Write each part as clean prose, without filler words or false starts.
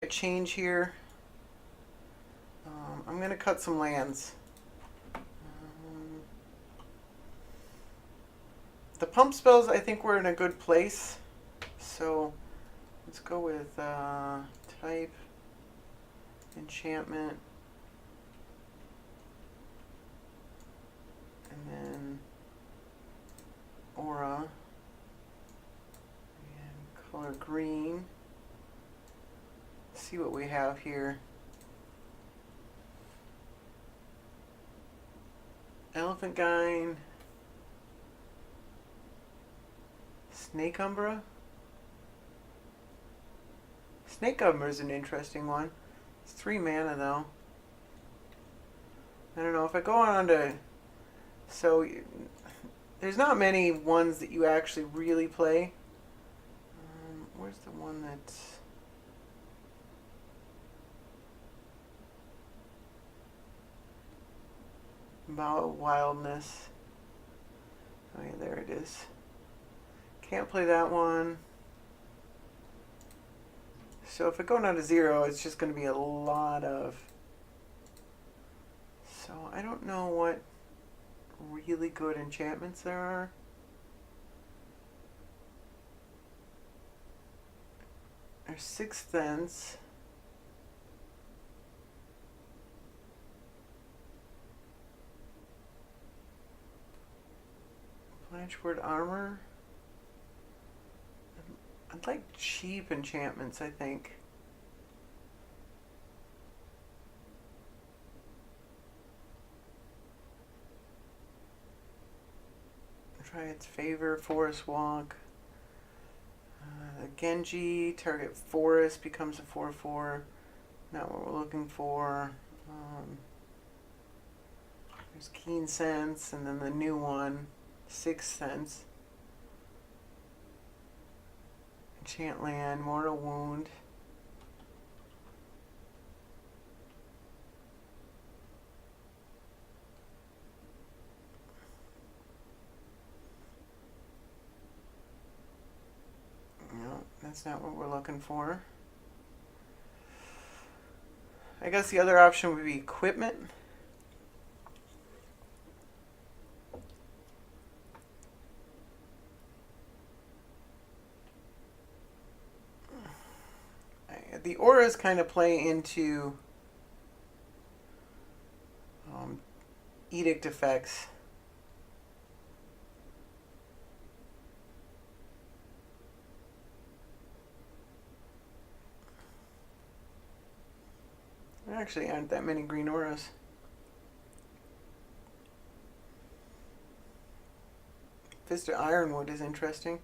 A change here. I'm going to cut some lands. The pump spells, I think we're in a good place. So let's go with type, enchantment, and then aura, and color green. See what we have here. Elephant Gine, Snake Umbra. Snake Umbra is an interesting one. It's 3 mana though. I don't know if I go on to. So there's not many ones that you actually really play. Where's the one that's. About wildness. Oh yeah, there it is. Can't play that one. So if I go down to 0, it's just going to be a lot of. So I don't know what really good enchantments there are. There's Sixth Sense. Blanchwood Armor. I'd like cheap enchantments, I think. Try its favor, Forest Walk. Genji, target forest becomes a 4/4. Not what we're looking for. There's Keen Sense, and then the new one, Sixth Sense. Enchant Land, Mortal Wound. No, that's not what we're looking for. I guess the other option would be equipment. The auras kind of play into edict effects. There actually aren't that many green auras. Fist of Ironwood is interesting.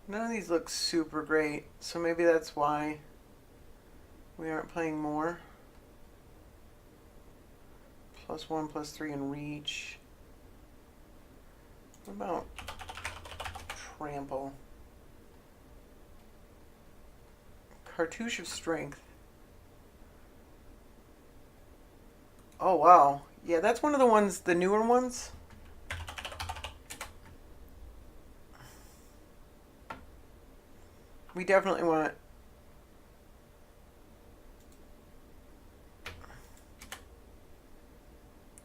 None of these look super great, so maybe that's why we aren't playing more. +1, +3 in reach. What about trample? Cartouche of Strength. Oh wow. Yeah, that's one of the ones, the newer ones. We definitely want.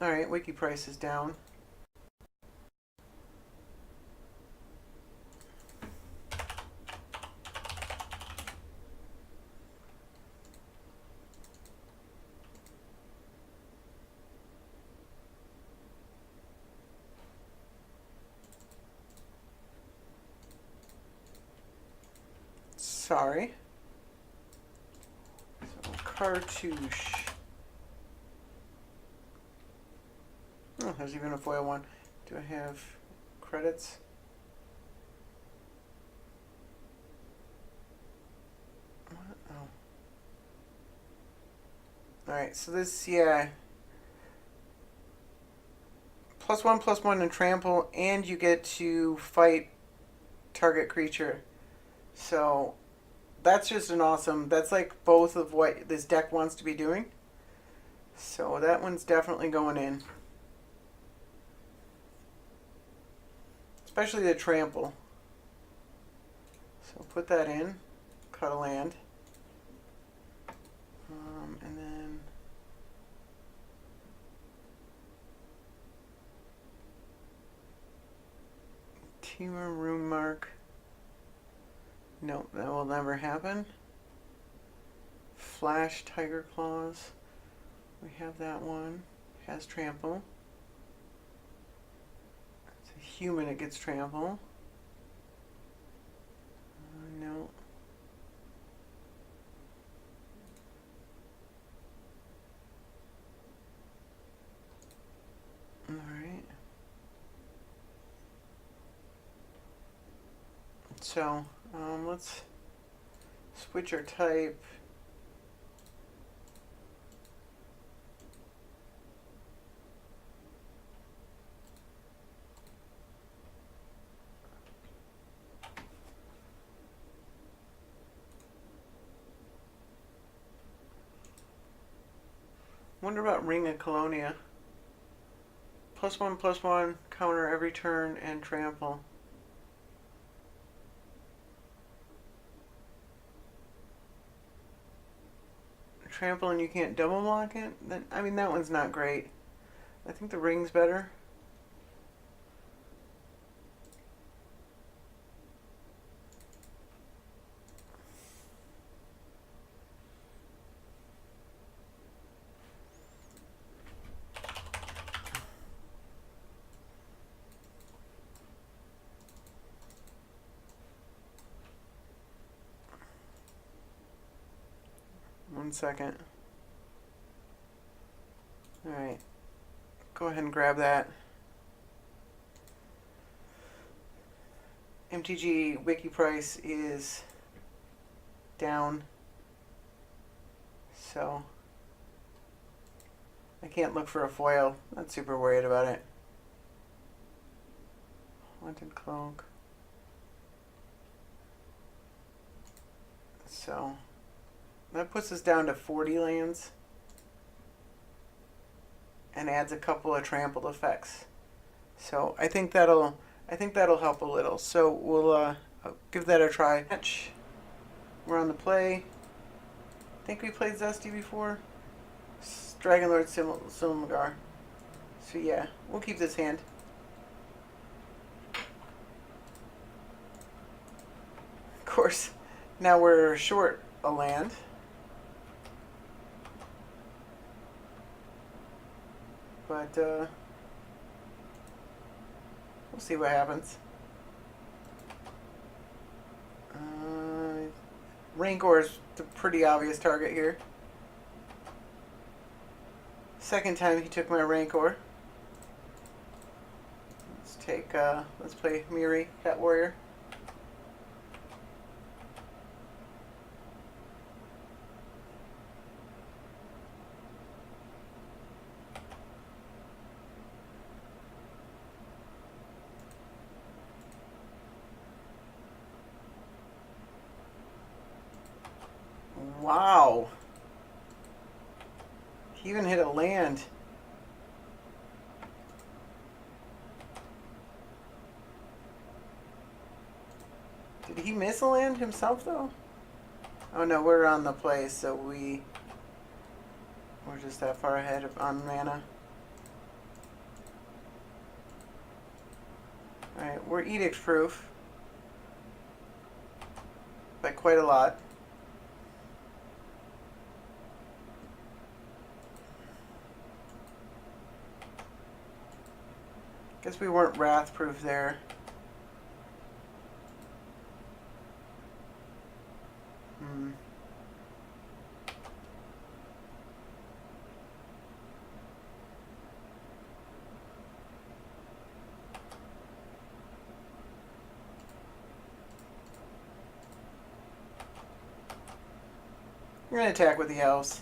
Alright, wiki price is down. Sorry. So, cartouche. Oh, there's even a foil one. Do I have credits? What? Oh. Alright, so this, yeah. +1/+1 in trample, and you get to fight target creature. So that's just an awesome. That's like both of what this deck wants to be doing. So that one's definitely going in. Especially the trample. So put that in. Cut a land. Temur Rune Mark. Nope, that will never happen. Flash Tiger Claws. We have that one. Has trample. It's a human, it gets trample. No. Alright. So, let's switch our type. Wonder about Ring of Colonia. +1/+1, counter every turn, and trample. Trample and you can't double block it? Then, I mean, that one's not great. I think the ring's better. One second. Alright. Go ahead and grab that. MTG wiki price is down. So I can't look for a foil. Not super worried about it. Haunted Cloak. So that puts us down to 40 lands and adds a couple of trampled effects. So I think that'll help a little. So we'll give that a try. We're on the play. I think we played Zesty before. Dragonlord Silumgar. So yeah, we'll keep this hand. Of course, now we're short a land. But we'll see what happens. Rancor is the pretty obvious target here. Second time he took my Rancor. Let's play Miri, Cat Warrior. Wow. He even hit a land. Did he miss a land himself though? Oh no, we're on the play, so we're just that far ahead on mana. Alright, we're edict proof. By quite a lot. Guess we weren't wrath proof there. We're going to attack with the elves.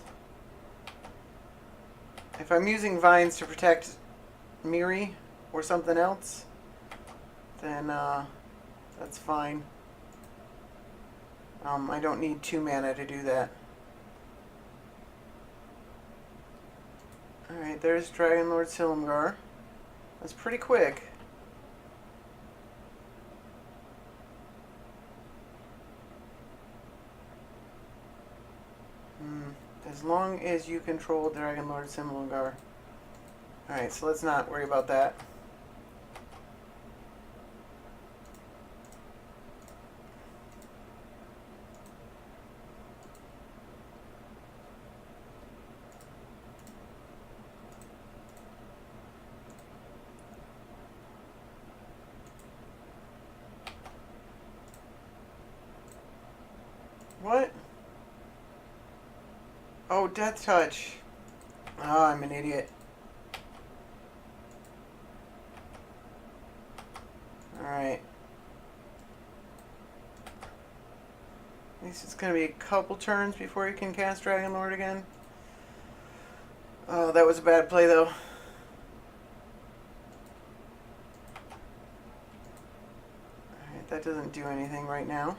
If I'm using vines to protect Miri or something else, then that's fine. I don't need 2 mana to do that. Alright, there's Dragonlord Silumgar. That's pretty quick. As long as you control Dragonlord Silumgar. Alright, so let's not worry about that. Oh, Death Touch. Oh, I'm an idiot. Alright. At least it's going to be a couple turns before you can cast Dragon Lord again. Oh, that was a bad play, though. Alright, that doesn't do anything right now.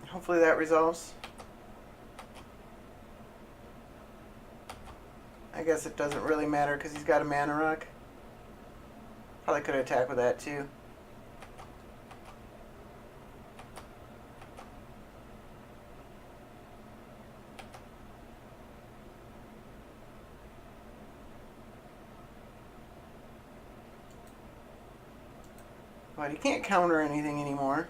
Hopefully that resolves. I guess it doesn't really matter because he's got a mana rock. Probably could attack with that too. But he can't counter anything anymore.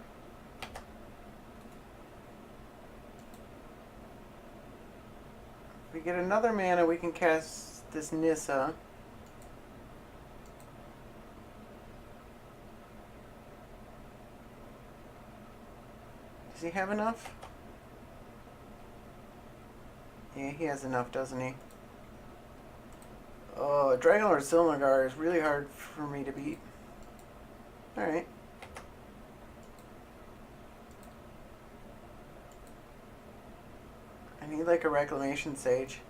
If we get another mana, we can cast this Nissa. Does he have enough? Yeah, he has enough, doesn't he? Oh, Dragonlord Silmagar is really hard for me to beat. Alright. I need like a Reclamation Sage.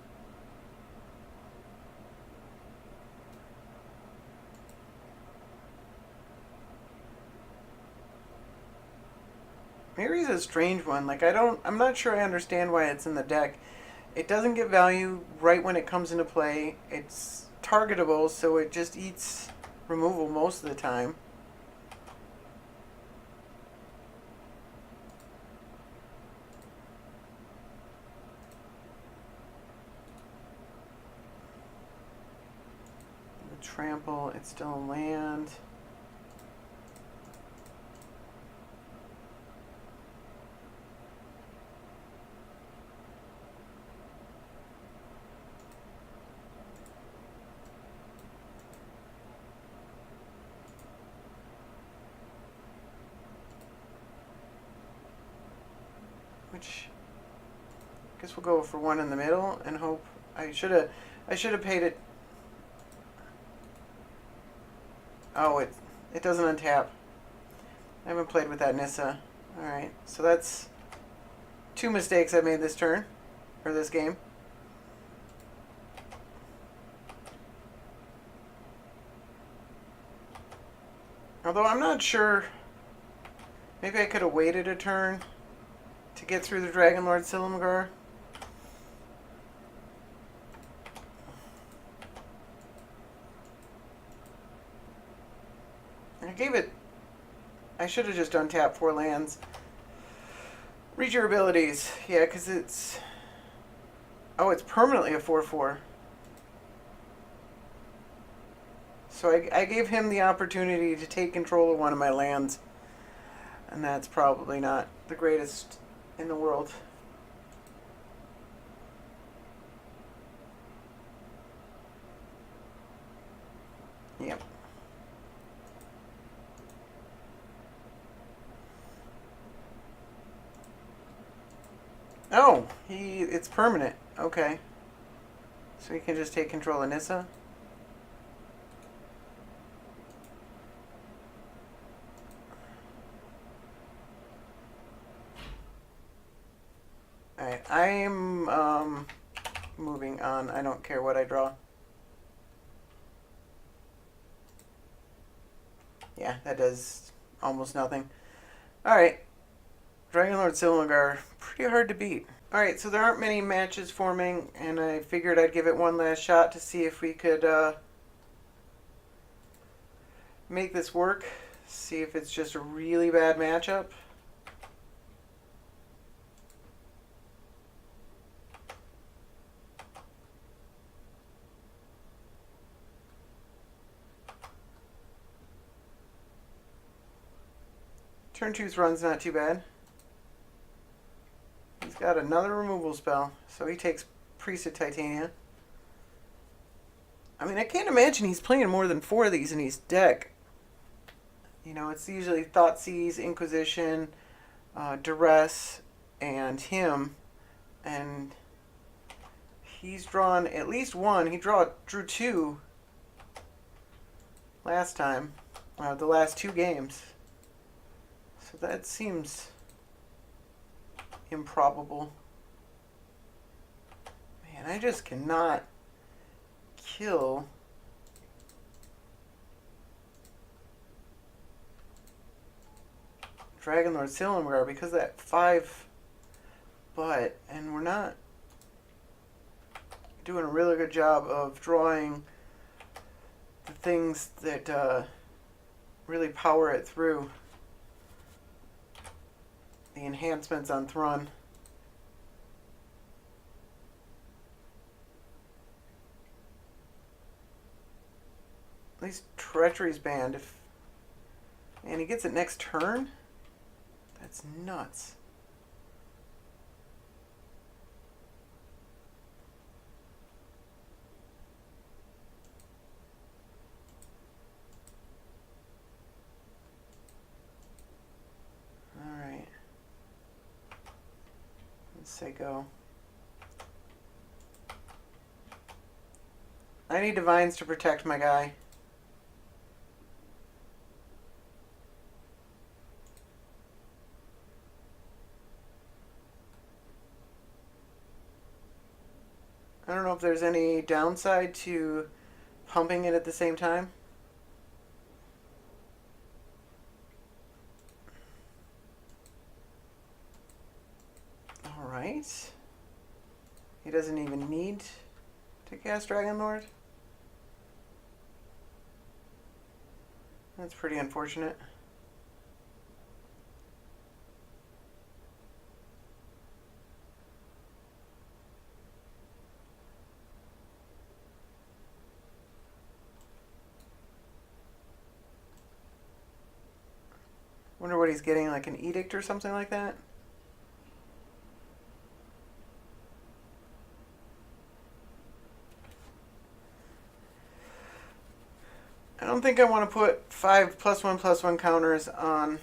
Mary's a strange one. Like I'm not sure I understand why it's in the deck. It doesn't get value right when it comes into play. It's targetable, so it just eats removal most of the time. The trample, it's still a land. Which, I guess we'll go for one in the middle and hope. I should have paid it. Oh, it doesn't untap. I haven't played with that Nissa. Alright, so that's 2 mistakes I made this turn, or this game. Although I'm not sure, maybe I could have waited a turn to get through the Dragonlord Silmagar. I should have just untapped 4 lands. Read your abilities. Yeah, because it's... Oh, it's permanently a 4/4. So I gave him the opportunity to take control of one of my lands. And that's probably not the greatest in the world. Yep. Oh, it's permanent. Okay. So he can just take control of Nissa? Alright, I'm moving on. I don't care what I draw. Yeah, that does almost nothing. Alright. Dragonlord Silmagar, pretty hard to beat. Alright, so there aren't many matches forming, and I figured I'd give it one last shot to see if we could make this work. See if it's just a really bad matchup. Turn 2 Thrun's not too bad. He's got another removal spell, so he takes Priest of Titania. I mean, I can't imagine he's playing more than 4 of these in his deck. You know, it's usually Thoughtseize, Inquisition, Duress, and him. And he's drawn at least one. He drew 2 last time. The last 2 games. So that seems improbable. Man, I just cannot kill Dragonlord Silumgar because of that 5 butt, and we're not doing a really good job of drawing the things that really power it through. The enhancements on Thrun. At least Treachery's banned. And he gets it next turn? That's nuts. Alright. Let's say go. I need Divines to protect my guy. I don't know if there's any downside to pumping it at the same time. Alright. He doesn't even need to cast Dragonlord. That's pretty unfortunate. Wonder what he's getting, like an edict or something like that? I don't think I want to put 5 +1/+1 counters on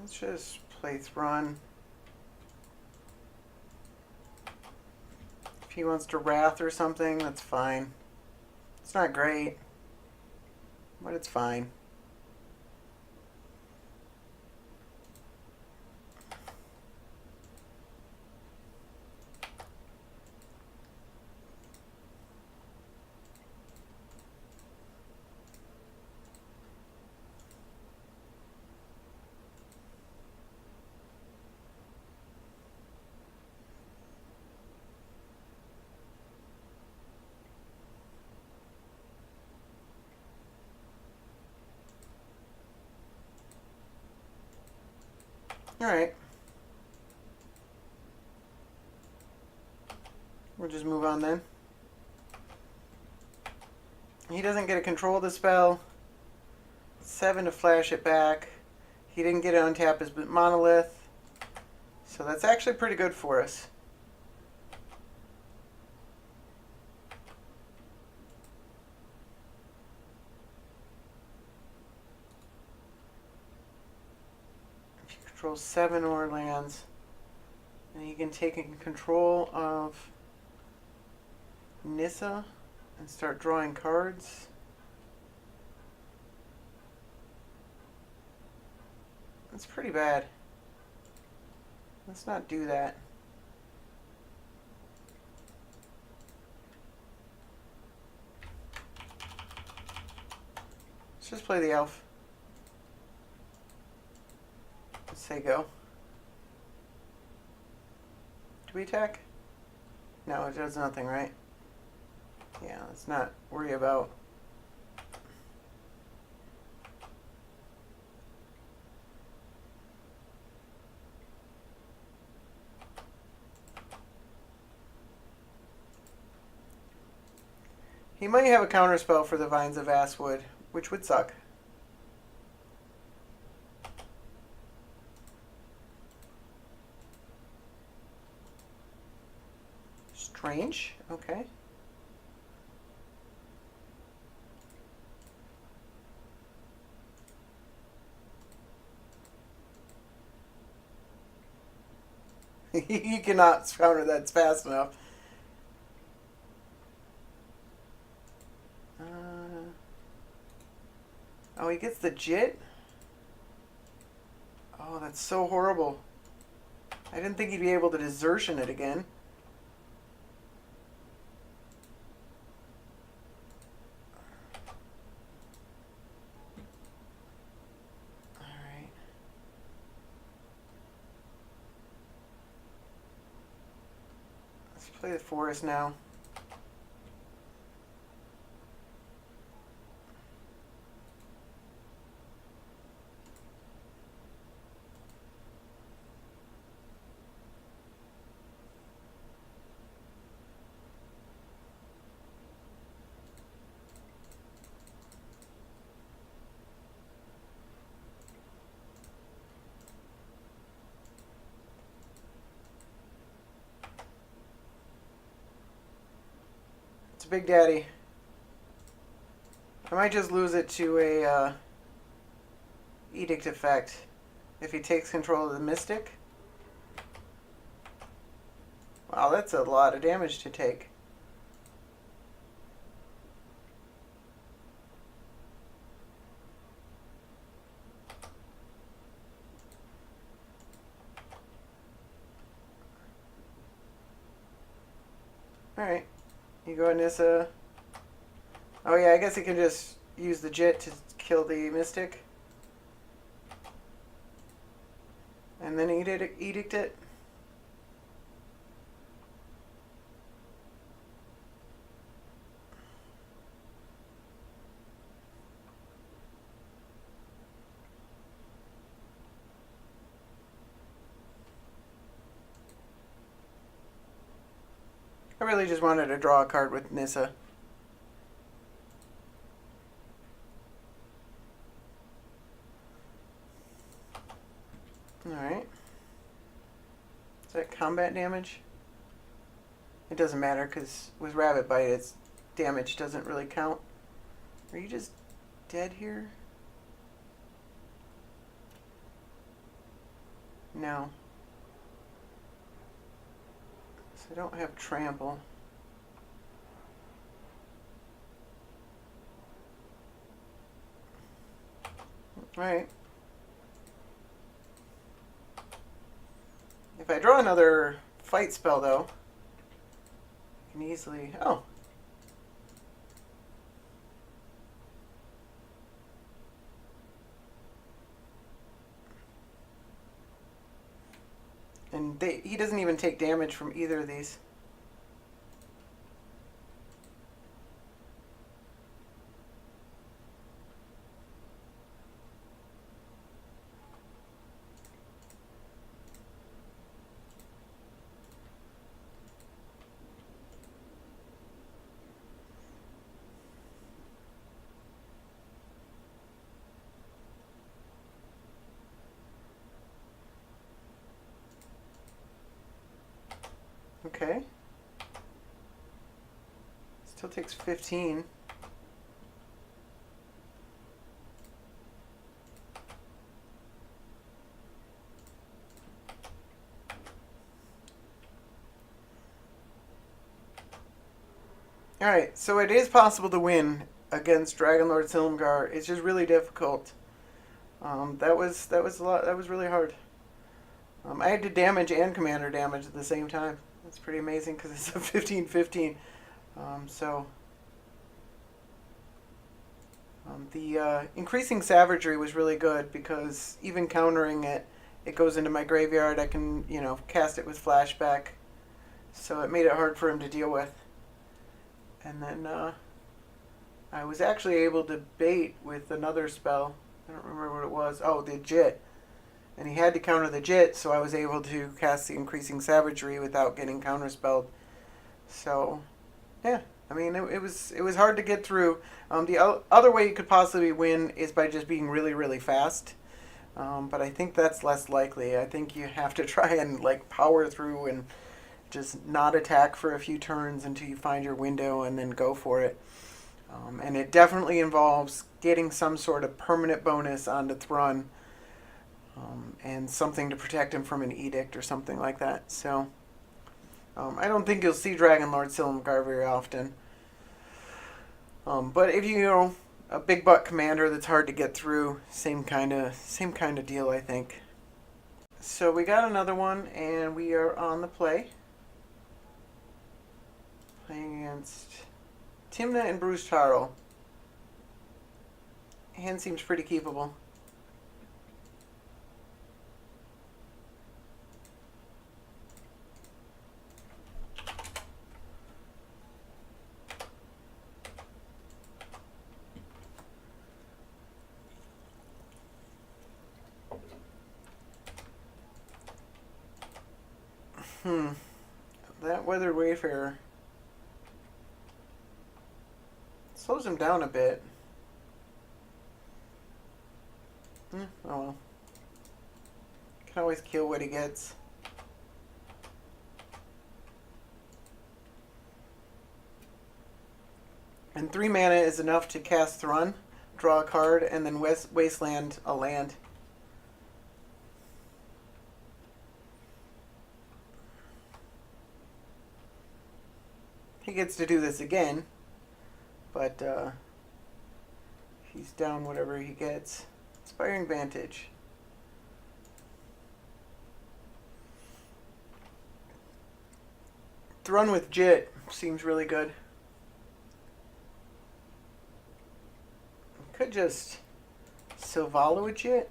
let's just play Thrun. If he wants to Wrath or something, that's fine. It's not great, but it's fine. Alright. We'll just move on then. He doesn't get a control of the spell. 7 to flash it back. He didn't get to untap his monolith. So that's actually pretty good for us. Controls 7 or lands, and he can take control of Nissa and start drawing cards. That's pretty bad. Let's not do that. Let's just play the elf. Say go. Do we attack? No, it does nothing, right? Yeah, let's not worry about. He might have a counterspell for the Vines of Vastwood, which would suck. Strange. Okay. You cannot counter that fast enough. Oh, he gets the Jit? Oh, that's so horrible. I didn't think he'd be able to desertion it again. Alright. Let's play the forest now. It's Big Daddy. I might just lose it to a edict effect if he takes control of the Mystic. Wow, that's a lot of damage to take. Alright. You go Nissa. Oh yeah, I guess he can just use the Jit to kill the Mystic. And then edict it. I really just wanted to draw a card with Nissa. Alright. Is that combat damage? It doesn't matter because with Rabbit Bite its damage doesn't really count. Are you just dead here? No. So I don't have trample. Alright. If I draw another fight spell though, I can easily... Oh. And he doesn't even take damage from either of these. Okay. Still takes 15. Alright, so it is possible to win against Dragonlord Silumgar. It's just really difficult. That was a lot. That was really hard. I had to damage and commander damage at the same time. That's pretty amazing because it's a 15-15. The increasing savagery was really good because even countering it, it goes into my graveyard. I can, cast it with flashback. So it made it hard for him to deal with. And then I was actually able to bait with another spell. I don't remember what it was. Oh, the Jit. And he had to counter the Jit, so I was able to cast the increasing savagery without getting counterspelled. So, yeah, I mean, it was hard to get through. The other way you could possibly win is by just being really really fast. But I think that's less likely. I think you have to try and like power through and just not attack for a few turns until you find your window and then go for it. And it definitely involves getting some sort of permanent bonus onto Thrun, and something to protect him from an edict or something like that. So I don't think you'll see Dragon Lord Silumgar very often. But if you know a big butt commander that's hard to get through, same kind of deal, I think. So we got another one, and we are on the play. Playing against Timna and Bruce Taro. Hand seems pretty keepable. That Weathered Wayfarer slows him down a bit. Oh well. Can always kill what he gets. And 3 mana is enough to cast Thrun, draw a card, and then Wasteland a land. He gets to do this again, but he's down whatever he gets. Inspiring Vantage. Thrun with Jit seems really good. Could just Sylvala with Jit.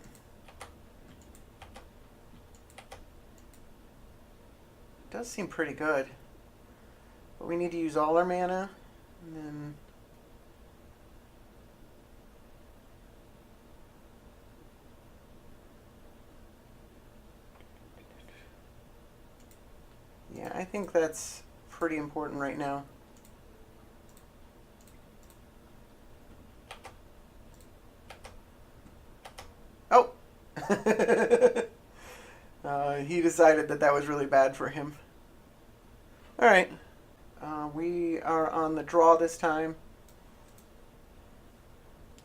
Does seem pretty good. But we need to use all our mana, and then yeah, I think that's pretty important right now. Oh! He decided that that was really bad for him. Alright. We are on the draw this time.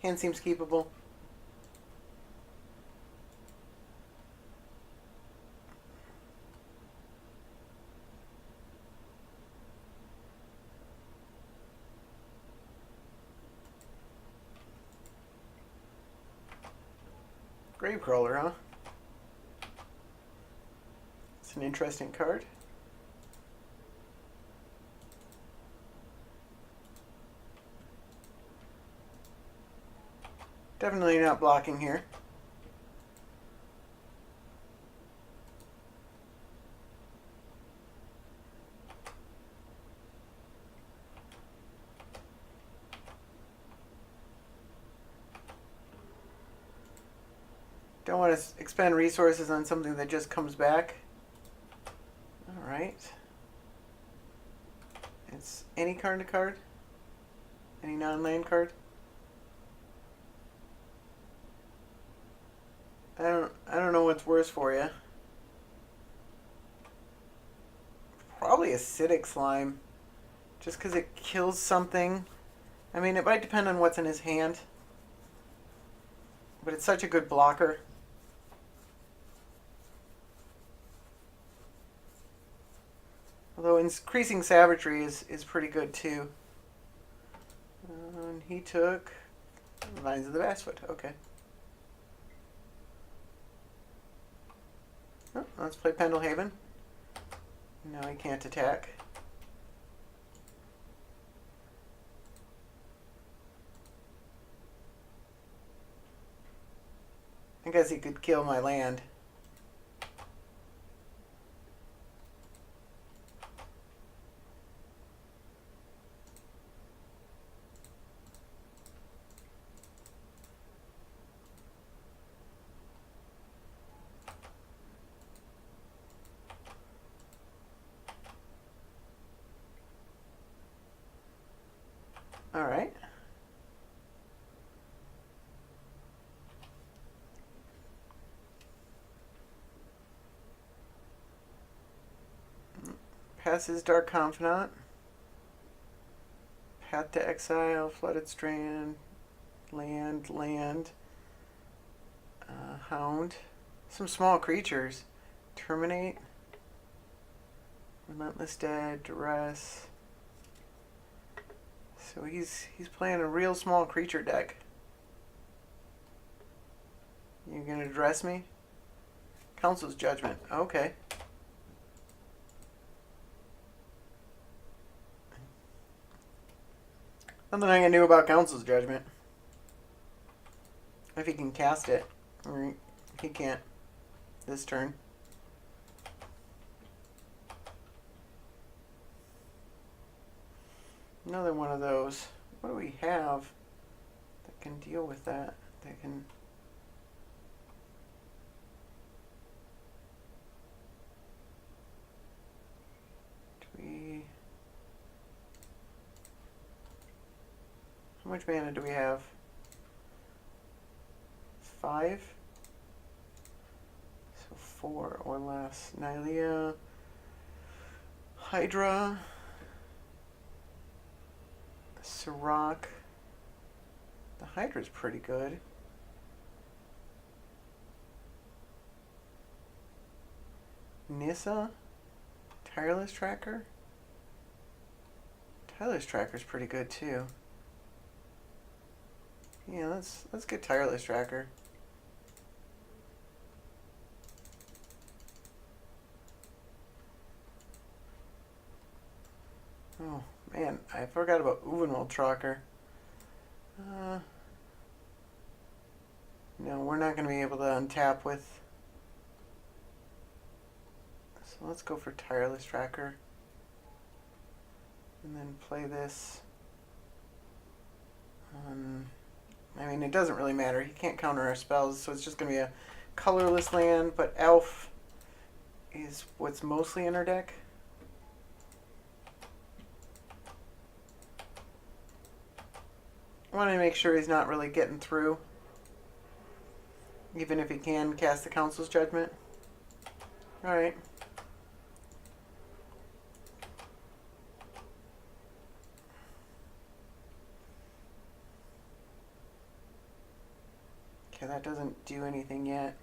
Hand seems keepable. Gravecrawler, huh? It's an interesting card. Definitely not blocking here. Don't want to expend resources on something that just comes back. Alright. It's any card to card? Any non-land card? I don't know what's worse for you. Probably Acidic Slime. Just because it kills something. I mean, it might depend on what's in his hand. But it's such a good blocker. Although increasing savagery is pretty good too. And he took Vines of the Bassfoot. Okay. Oh, let's play Pendlehaven. No, he can't attack. I guess he could kill my land. Alright. Passes Dark Confidant. Path to Exile, Flooded Strand, land. Hound. Some small creatures. Terminate. Relentless Dead, Duress. So he's playing a real small creature deck. You gonna address me? Council's Judgment. Okay. Nothing I can do about Council's Judgment. If he can cast it. Or he can't this turn. Another one of those. What do we have that can deal with that? That can... How much mana do we have? 5? So 4 or less. Nylea, Hydra, Sirach. The Hydra's pretty good. Nissa, Tireless Tracker. Tireless Tracker's pretty good too. Yeah, let's get Tireless Tracker. Oh man, I forgot about Uvenwald Tracker. No, we're not going to be able to untap with. So let's go for Tireless Tracker. And then play this. I mean, it doesn't really matter. He can't counter our spells, so it's just going to be a colorless land, but Elf is what's mostly in our deck. I want to make sure he's not really getting through, even if he can cast the Council's Judgment. Alright. Okay, that doesn't do anything yet.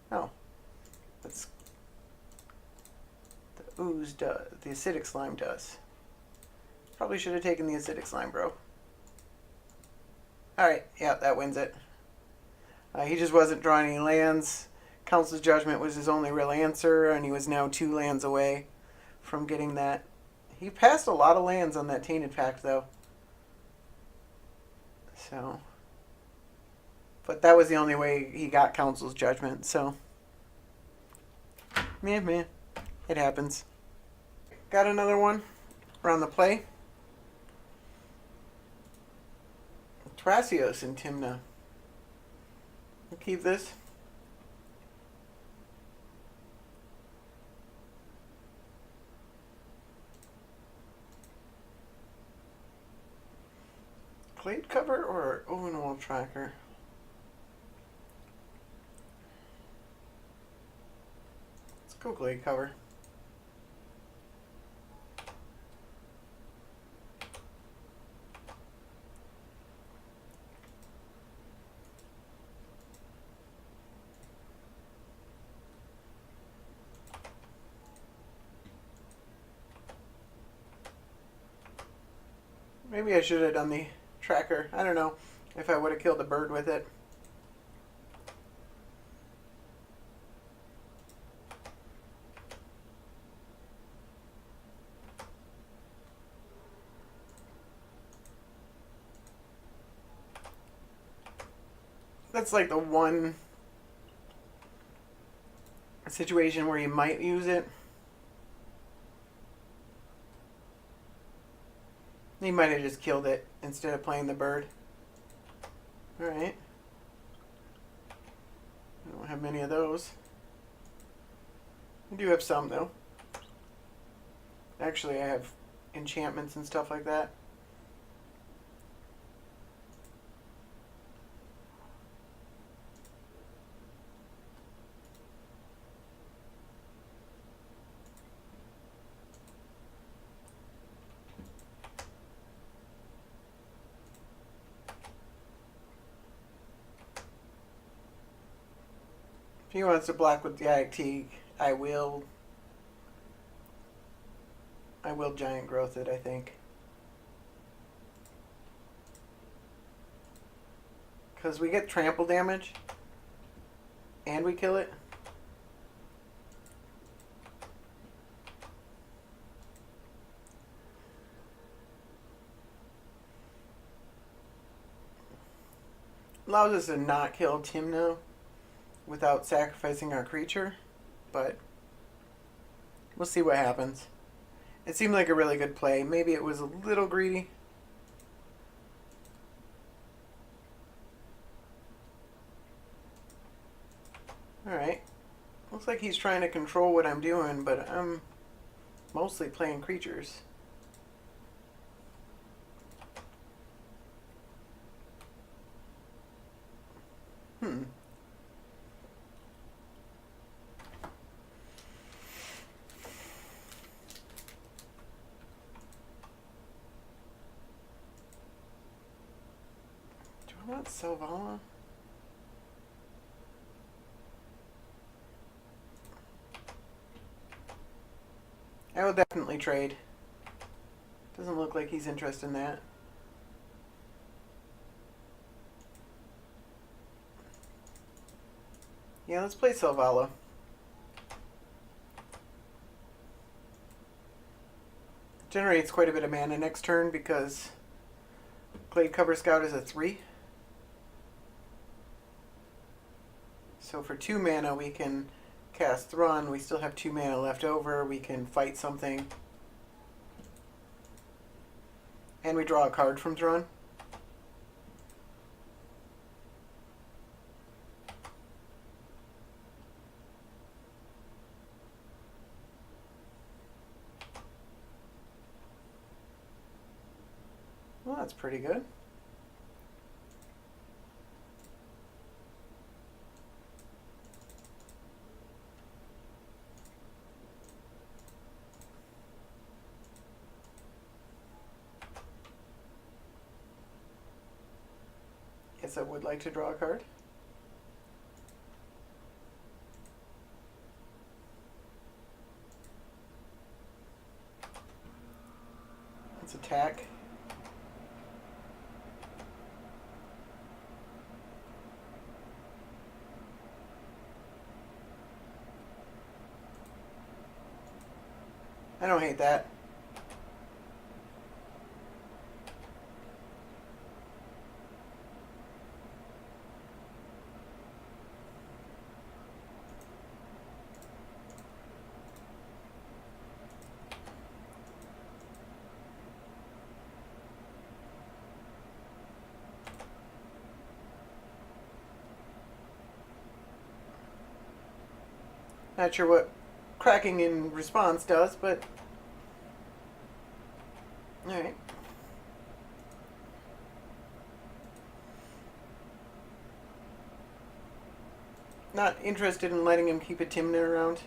Oh. That's... The ooze does. The acidic slime does. Probably should have taken the acidic slime, bro. Alright, yeah, that wins it. He just wasn't drawing any lands. Council's Judgment was his only real answer, and he was now 2 lands away from getting that. He passed a lot of lands on that Tainted Pact, though. So, but that was the only way he got Council's Judgment, so. Man, it happens. Got another one around the play. Thrasios and Timna. We'll keep this. Glade Cover or Ovenwall Tracker? Let's go Glade Cover. Maybe I should have done the tracker. I don't know if I would have killed a bird with it. That's like the one situation where you might use it. He might have just killed it instead of playing the bird. Alright. I don't have many of those. I do have some, though. Actually, I have enchantments and stuff like that. If he wants to block with Dialectique, I will. I will giant growth it, I think. Because we get trample damage. And we kill it. Allows us to not kill Timno without sacrificing our creature. But we'll see what happens. It seemed like a really good play. Maybe it was a little greedy. Alright. Looks like he's trying to control what I'm doing, but I'm mostly playing creatures. Hmm. Do I want Selvala? I will definitely trade. Doesn't look like he's interested in that. Yeah, let's play Selvala. Generates quite a bit of mana next turn because Glade Cover Scout is a 3. So for 2 mana we can cast Thrun. We still have 2 mana left over. We can fight something. And we draw a card from Thrun. Well, that's pretty good. Guess I would like to draw a card. Let's attack. I don't hate that. Not sure what cracking in response does, but alright. Not interested in letting him keep a Timna around.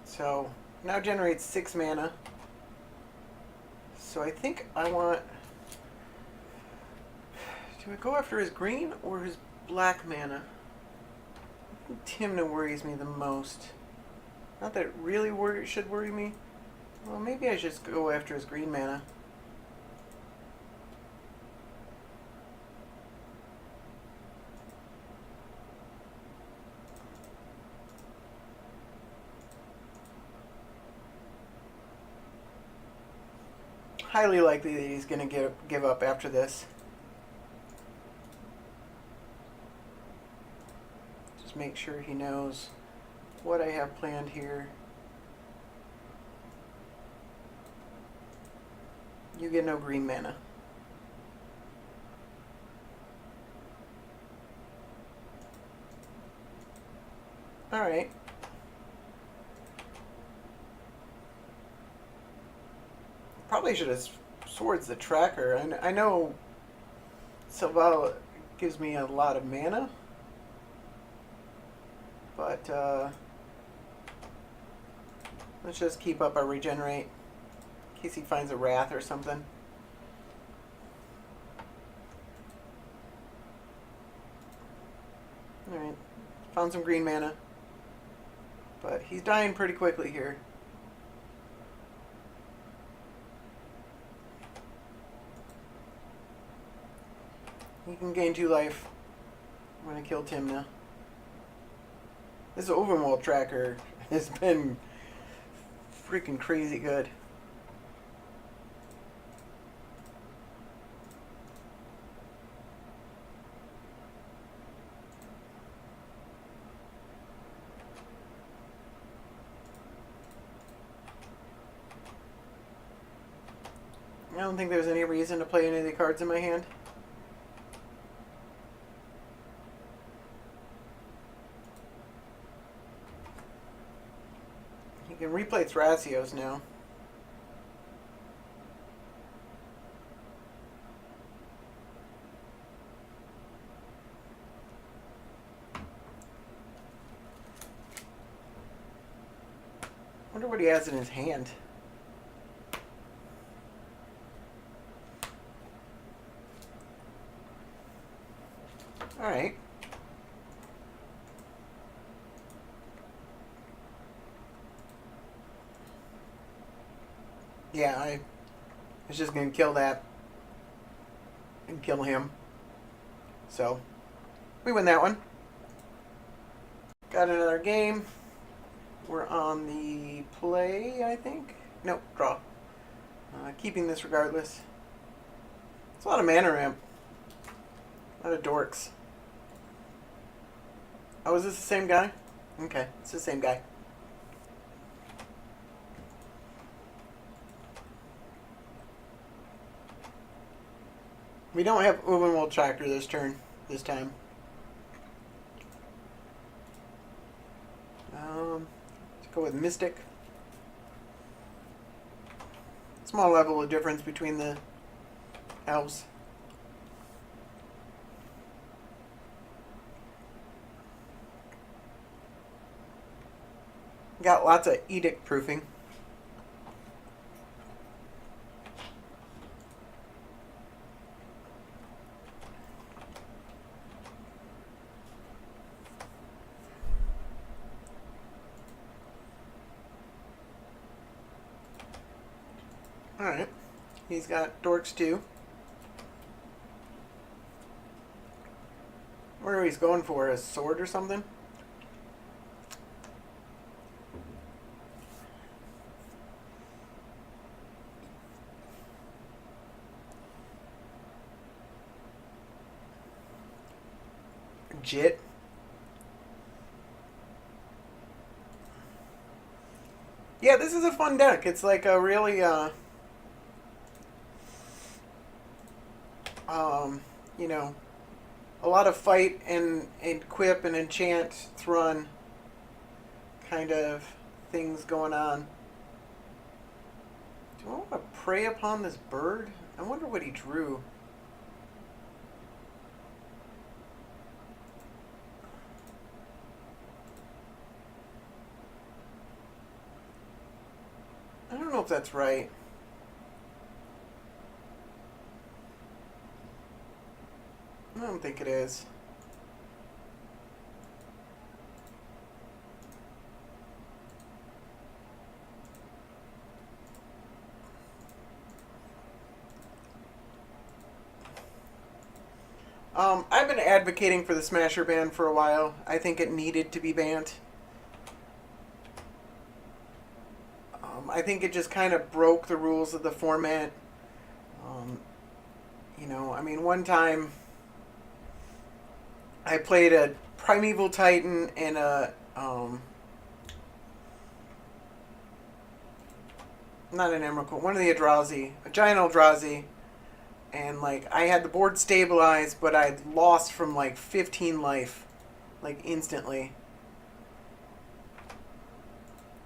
So now generates 6 mana. So I think I want... Do I go after his green or his black mana? I think Timna worries me the most. Not that it really should worry me. Well, maybe I should just go after his green mana. Highly likely that he's going to give up after this. Just make sure he knows what I have planned here. You get no green mana. Alright. Probably should have swords the tracker. I know Silval gives me a lot of mana, but let's just keep up our regenerate in case he finds a wrath or something. Alright, found some green mana, but he's dying pretty quickly here. He can gain 2 life. I'm going to kill Timna. This Overmold tracker has been freaking crazy good. I don't think there's any reason to play any of the cards in my hand. You can replay Thrasios now. Wonder what he has in his hand. Alright. Yeah, I was just going to kill that and kill him. So, we win that one. Got another game. We're on the play, I think. Nope, draw. Keeping this regardless. It's a lot of mana ramp. A lot of dorks. Oh, is this the same guy? Okay, it's the same guy. We don't have Overmold Tractor this time. Let's go with Mystic. Small level of difference between the elves. Got lots of edict proofing. Alright. He's got dorks too. Where he's going for? A sword or something? Jit. Yeah, this is a fun deck. It's like a really, you know, a lot of fight and equip and enchant, Thrun kind of things going on. Do I want to prey upon this bird? I wonder what he drew. I don't know if that's right. don't think it is. I've been advocating for the Smasher ban for a while. I think it needed to be banned. I think it just kind of broke the rules of the format. Um, I mean, one time I played a Primeval Titan and not an Emrakul, one of the Eldrazi, a giant Eldrazi, and like I had the board stabilized, but I'd lost from like 15 life, like instantly.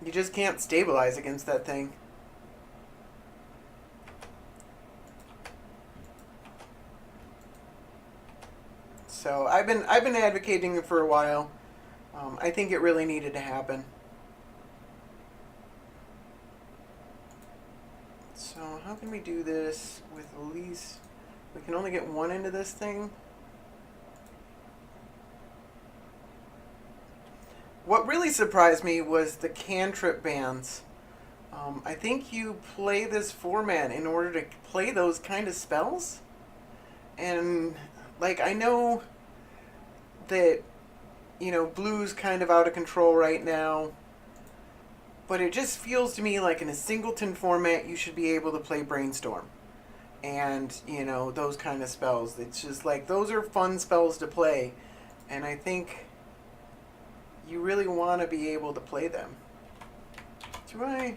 You just can't stabilize against that thing. So I've been advocating it for a while. I think it really needed to happen. So how can we do this with the least? We can only get one into this thing. What really surprised me was the cantrip bans. I think you play this format in order to play those kind of spells. And, like, I know that, blue's kind of out of control right now. But it just feels to me like in a singleton format, you should be able to play Brainstorm. And, those kind of spells. It's just like, those are fun spells to play. And I think you really want to be able to play them. Do I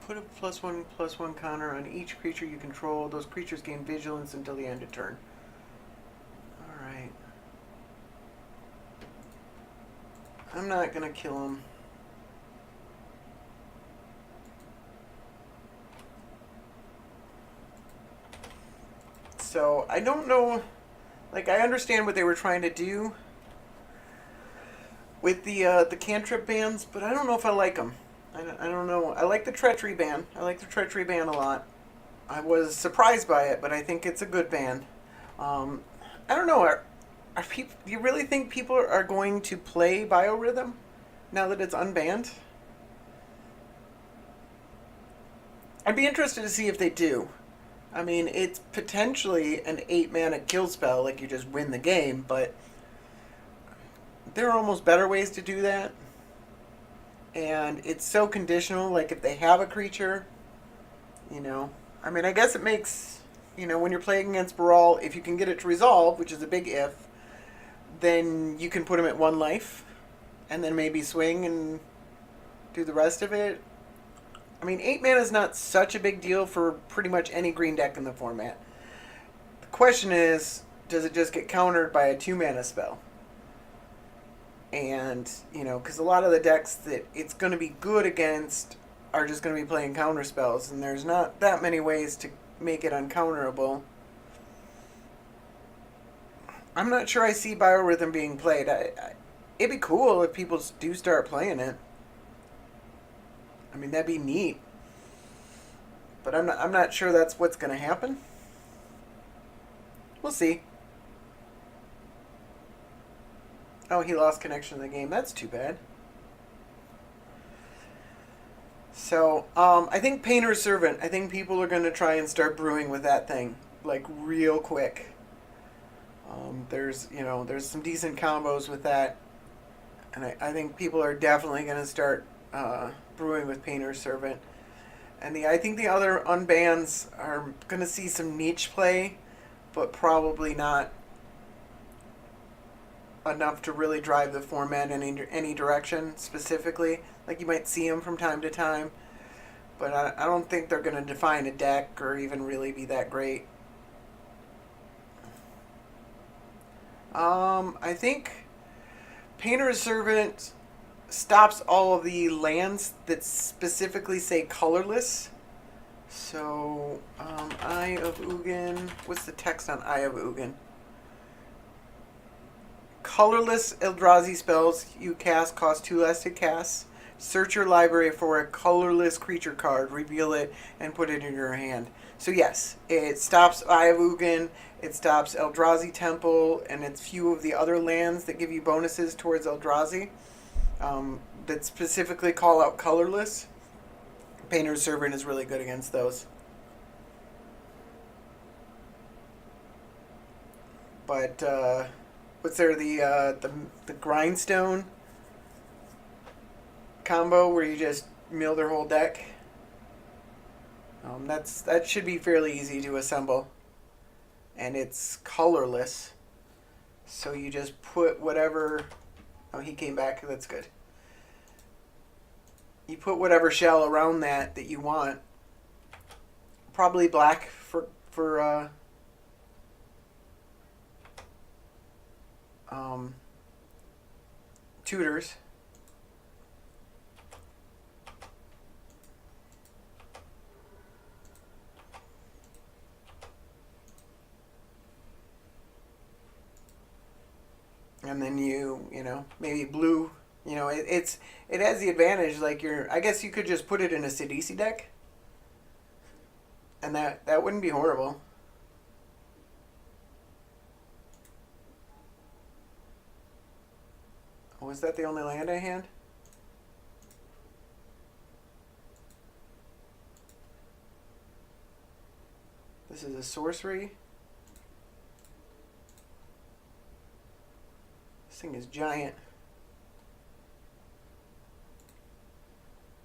put a +1/+1 counter on each creature you control? Those creatures gain vigilance until the end of turn. Alright. I'm not going to kill him. So, I don't know. Like, I understand what they were trying to do with the cantrip bans, but I don't know if I like them. I don't know. I like the treachery ban. I like the treachery ban a lot. I was surprised by it, but I think it's a good ban. I don't know. Are people? Do you really think people are going to play Biorhythm now that it's unbanned? I'd be interested to see if they do. I mean, it's potentially an 8-mana kill spell, like you just win the game, but there are almost better ways to do that. And it's so conditional, like if they have a creature, I mean, I guess it makes, when you're playing against Baral, if you can get it to resolve, which is a big if, then you can put him at 1 life, and then maybe swing and do the rest of it. I mean, 8 mana is not such a big deal for pretty much any green deck in the format. The question is, does it just get countered by a 2 mana spell? And, because a lot of the decks that it's going to be good against are just going to be playing counter spells, and there's not that many ways to make it uncounterable. I'm not sure I see Biorhythm being played. It'd be cool if people do start playing it. I mean, that'd be neat. But I'm not sure that's what's going to happen. We'll see. Oh, he lost connection to the game. That's too bad. So, I think Painter's Servant. I think people are going to try and start brewing with that thing, like, real quick. There's some decent combos with that. And I think people are definitely going to start brewing with Painter's Servant. And I think the other unbans are going to see some niche play, but probably not enough to really drive the format in any direction specifically. Like, you might see them from time to time, but I don't think they're going to define a deck or even really be that great. I think Painter's Servant stops all of the lands that specifically say colorless. So, Eye of Ugin. What's the text on Eye of Ugin? Colorless Eldrazi spells you cast cost 2 less to cast. search your library for a colorless creature card, reveal it, and put it in your hand. So yes, it stops Eye of Ugin, it stops Eldrazi Temple, and it's few of the other lands that give you bonuses towards Eldrazi that specifically call out colorless. Painter's Servant is really good against those. But what's there, the grindstone combo where you just mill their whole deck? That should be fairly easy to assemble, and it's colorless. So you just put whatever. Oh, he came back. That's good. You put whatever shell around that you want. Probably black for tutors. And then maybe blue. It has the advantage, like I guess you could just put it in a Sidisi deck, and that wouldn't be horrible. Was that the only land I had? This is a sorcery. This thing is giant.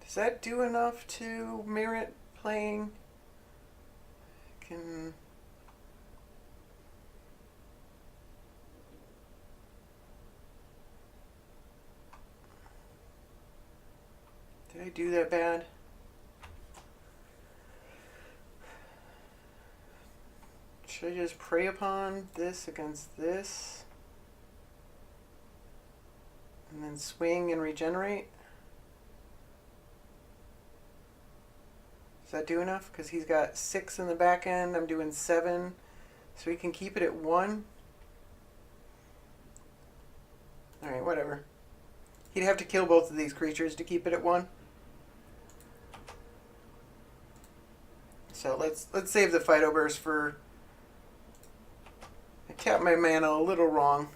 Does that do enough to merit playing? Did I do that bad? Should I just prey upon this against this? And then swing and regenerate? Does that do enough? Because he's got 6 in the back end. I'm doing 7. So we can keep it at 1. Alright, whatever. He'd have to kill both of these creatures to keep it at 1. So let's save the Phyto Burst for... I tapped my mana a little wrong.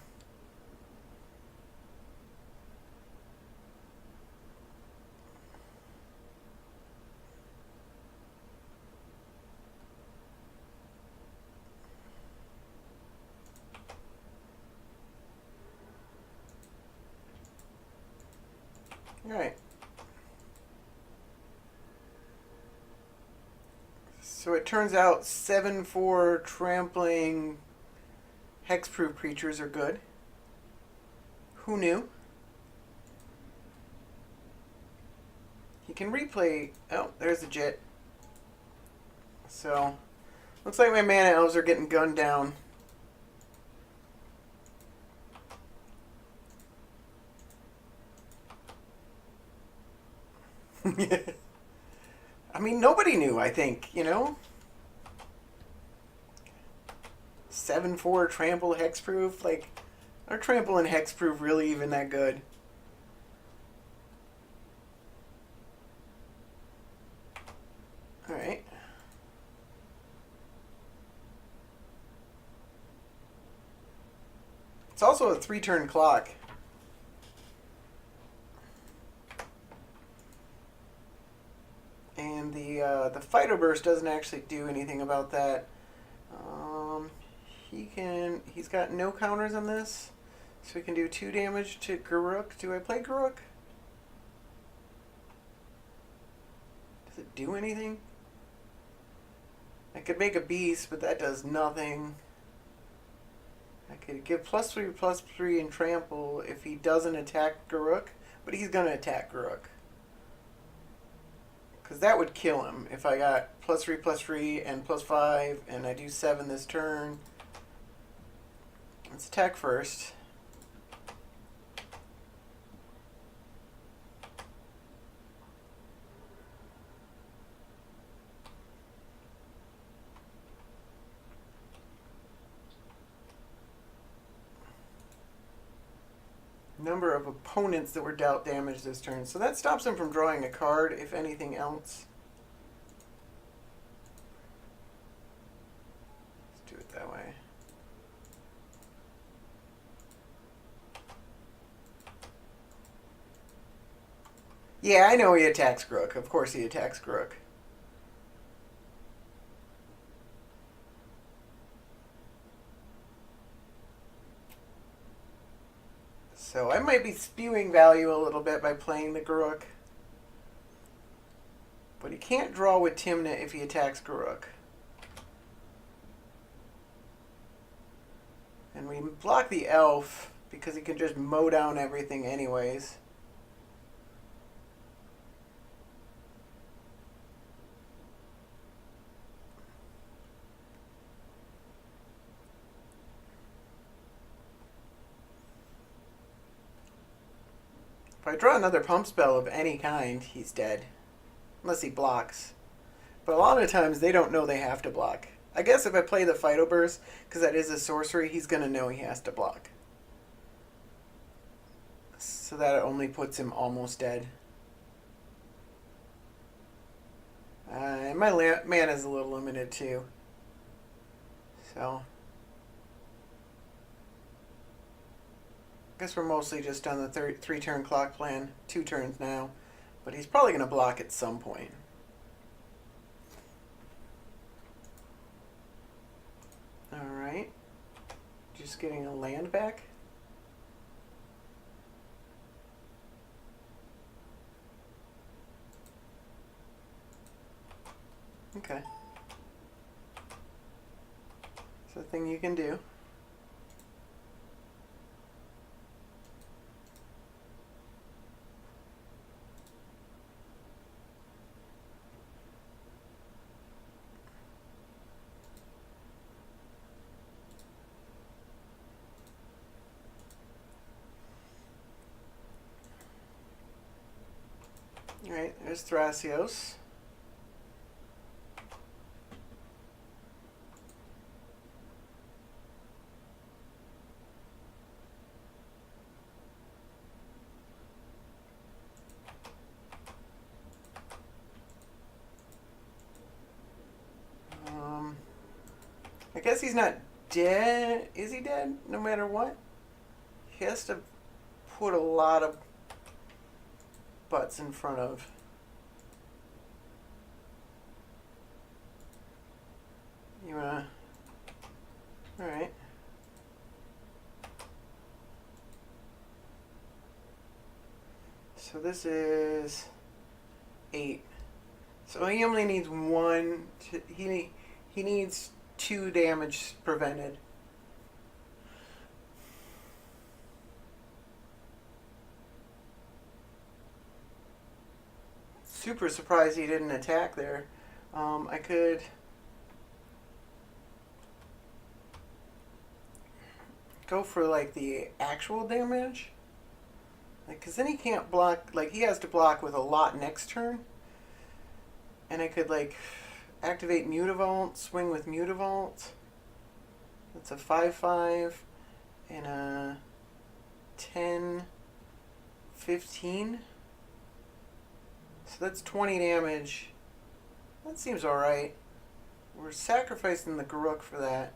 Alright. So it turns out 7/4 trampling hexproof creatures are good. Who knew? He can replay... Oh, there's the Jit. So, looks like my mana elves are getting gunned down. I mean, nobody knew, I think, 7/4 trample hexproof. Like, are trample and hexproof really even that good? Alright. It's also a 3-turn clock. And the Phyto Burst doesn't actually do anything about that. He's got no counters on this, so he can do 2 damage to Garruk. Do I play Garruk? Does it do anything? I could make a beast, but that does nothing. I could give +3/+3 and trample if he doesn't attack Garruk, but he's gonna attack Garruk. Because that would kill him if I got +3/+3 and +5, and I do 7 this turn. Let's attack first. Number of opponents that were dealt damage this turn. So that stops him from drawing a card, if anything else. Let's do it that way. Yeah, I know he attacks Grook. Of course he attacks Grook. So I might be spewing value a little bit by playing the Garruk. But he can't draw with Tymna if he attacks Garruk. And we block the Elf because he can just mow down everything anyways. If I draw another pump spell of any kind, he's dead. Unless he blocks. But a lot of times they don't know they have to block. I guess if I play the Phyto Burst, because that is a sorcery, he's going to know he has to block. So that only puts him almost dead. And my mana is a little limited too. So I guess we're mostly just on the 3-turn clock plan. 2 turns now. But he's probably going to block at some point. Alright. Just getting a land back. Okay. It's a thing you can do. Alright, there's Thrasios. I guess he's not dead. Is he dead? No matter what? He has to put a lot of butts in front of. You wanna? Alright. So this is 8. So he only needs 1. He needs 2 damage prevented. Super surprised he didn't attack there. I could go for like the actual damage. Like, cause then he can't block, like he has to block with a lot next turn. And I could like activate Mutavault, swing with Mutavault. That's a 5/5 and a 10, 15. So that's 20 damage. That seems alright. We're sacrificing the Garruk for that.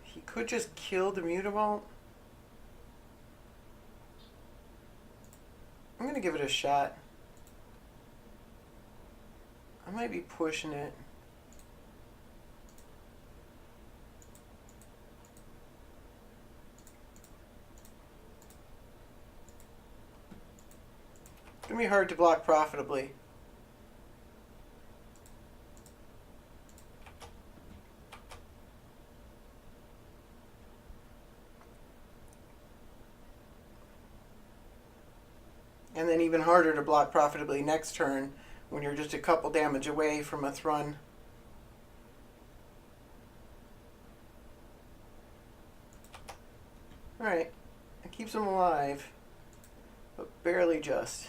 He could just kill the Mutavault. I'm gonna give it a shot. I might be pushing it. It's gonna be hard to block profitably. And then even harder to block profitably next turn when you're just a couple damage away from a Thrun. Alright, it keeps him alive, but barely just.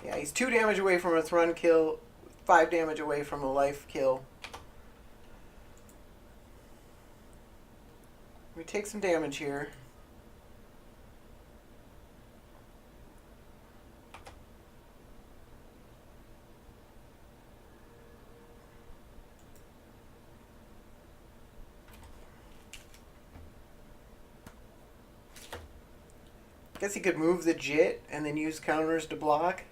Yeah, he's 2 damage away from a Thrun kill, 5 damage away from a life kill. We we take some damage here. Guess he could move the Jit and then use counters to block.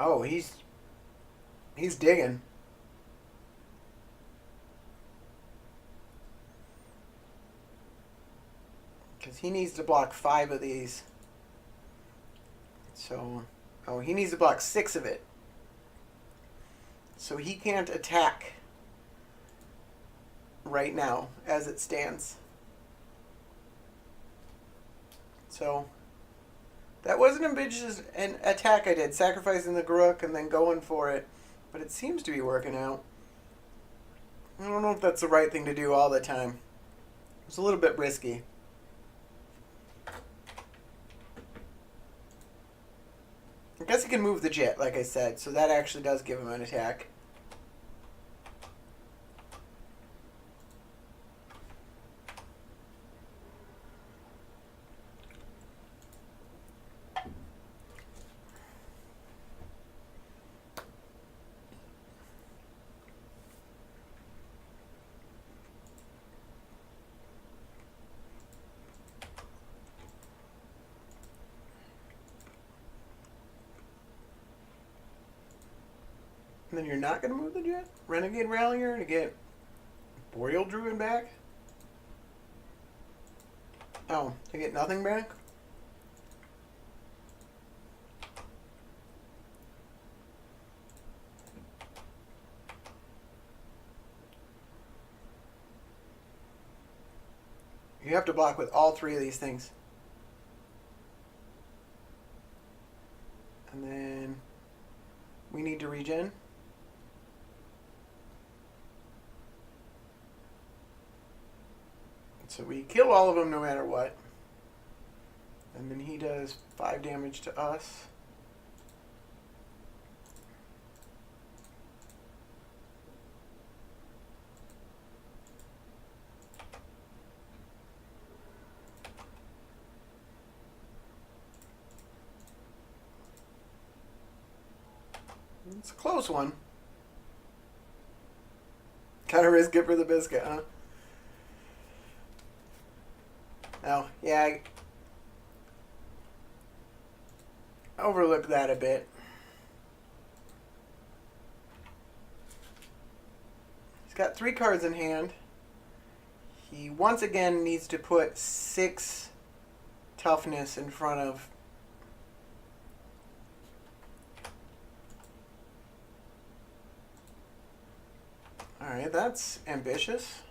Oh, he's digging. Because he needs to block 5 of these. So, oh, he needs to block 6 of it. So he can't attack right now as it stands. So, that was an ambitious attack I did, sacrificing the Grook and then going for it. But it seems to be working out. I don't know if that's the right thing to do all the time. It's a little bit risky. I guess he can move the Jit, like I said, so that actually does give him an attack. And then you're not going to move the Jit? Renegade Rallier to get Boreal Druid back? Oh, to get nothing back? You have to block with all 3 of these things. And then we need to regen. So we kill all of them no matter what. And then he does 5 damage to us. It's a close one. Kind of risk it for the biscuit, huh? Oh, yeah, I overlooked that a bit. He's got 3 cards in hand. He once again needs to put 6 toughness in front of... Alright, that's ambitious.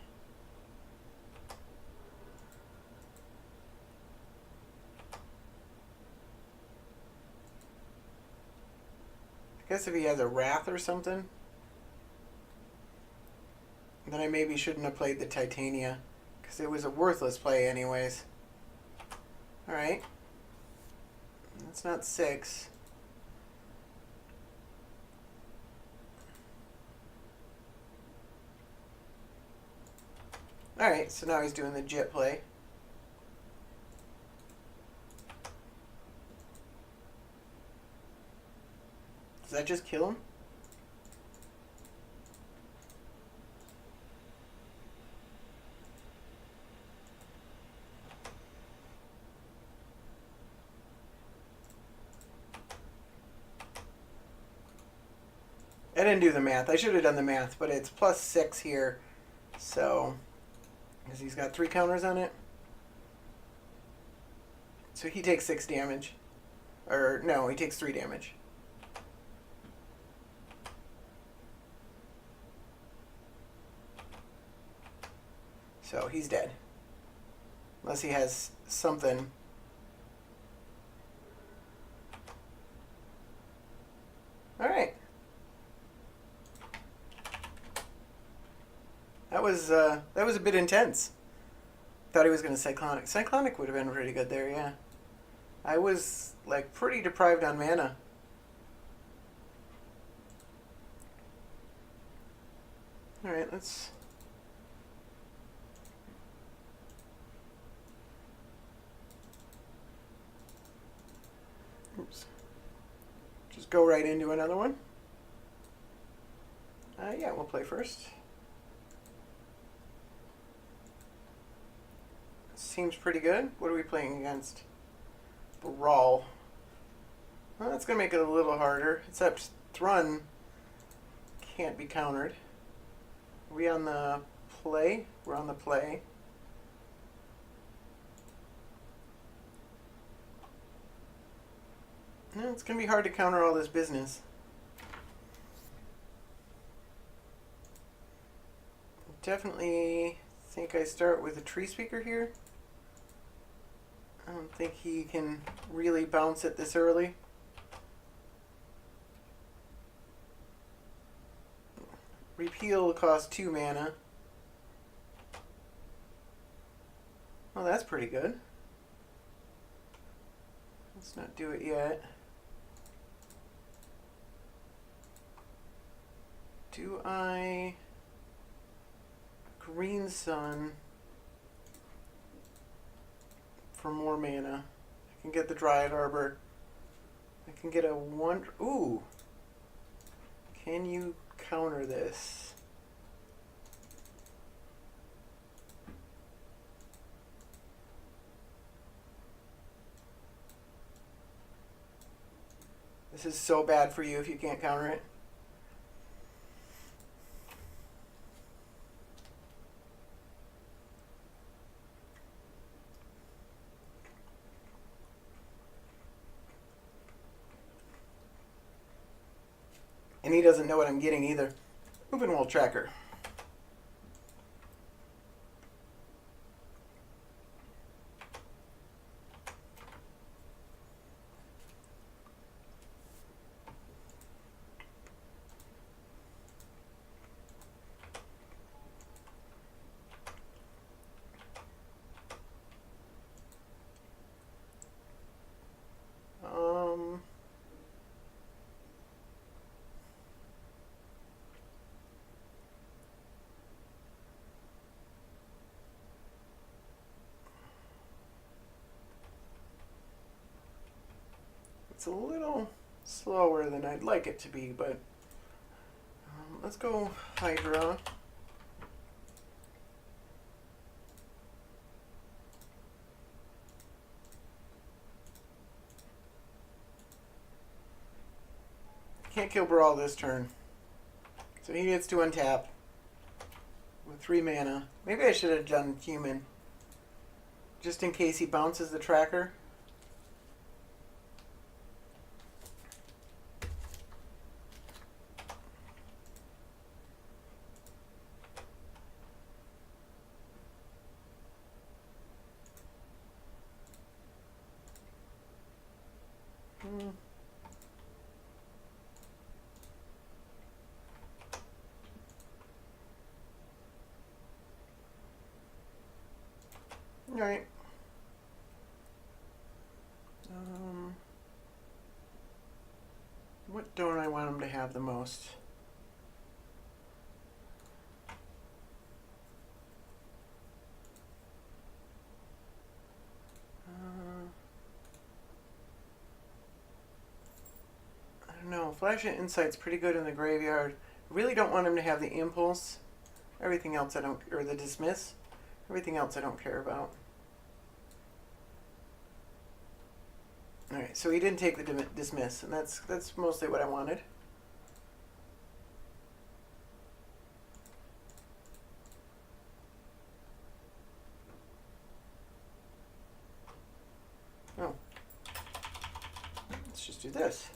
I guess if he has a Wrath or something, then I maybe shouldn't have played the Titania, because it was a worthless play anyways. Alright. That's not 6. Alright, so now he's doing the Jit play. Does that just kill him? I didn't do the math. I should have done the math, but it's plus 6 here. So, because he's got 3 counters on it. So he takes 6 damage. Or, no, he takes 3 damage. So he's dead. Unless he has something. Alright. That was a bit intense. Thought he was going to Cyclonic. Cyclonic would have been pretty good there, yeah. I was, like, pretty deprived on mana. Alright, let's... Oops. Just go right into another one. Yeah, we'll play first. Seems pretty good. What are we playing against? Brawl. Well, that's going to make it a little harder, except Thrun can't be countered. Are we on the play? We're on the play. No, it's going to be hard to counter all this business. Definitely think I start with a tree speaker here. I don't think he can really bounce it this early. Repeal costs 2 mana. Well, that's pretty good. Let's not do it yet. Do I... Green Sun for more mana. I can get the Dryad Arbor. I can get a one... Ooh! Can you counter this? This is so bad for you if you can't counter it. And he doesn't know what I'm getting either. Moving Wall Tracker. It's a little slower than I'd like it to be, but let's go Hydra. Can't kill Brawl this turn. So he gets to untap with 3 mana. Maybe I should have done human. Just in case he bounces the tracker. Alright. What don't I want him to have the most? I don't know. Flash and Insight's pretty good in the graveyard. I really don't want him to have the Impulse. Everything else I don't... Or the Dismiss. Everything else I don't care about. Alright, so he didn't take the Dismiss, and that's mostly what I wanted. Oh. Let's just do this.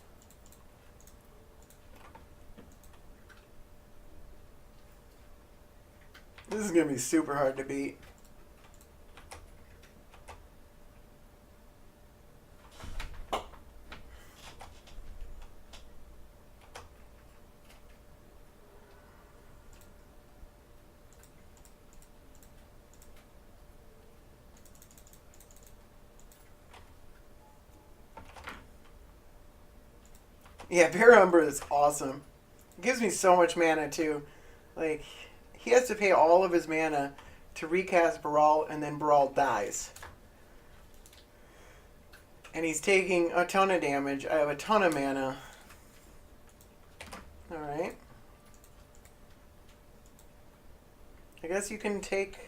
This is going to be super hard to beat. Yeah, Bear Umber is awesome. It gives me so much mana too. Like, he has to pay all of his mana to recast Baral, and then Baral dies. And he's taking a ton of damage. I have a ton of mana. Alright. I guess you can take...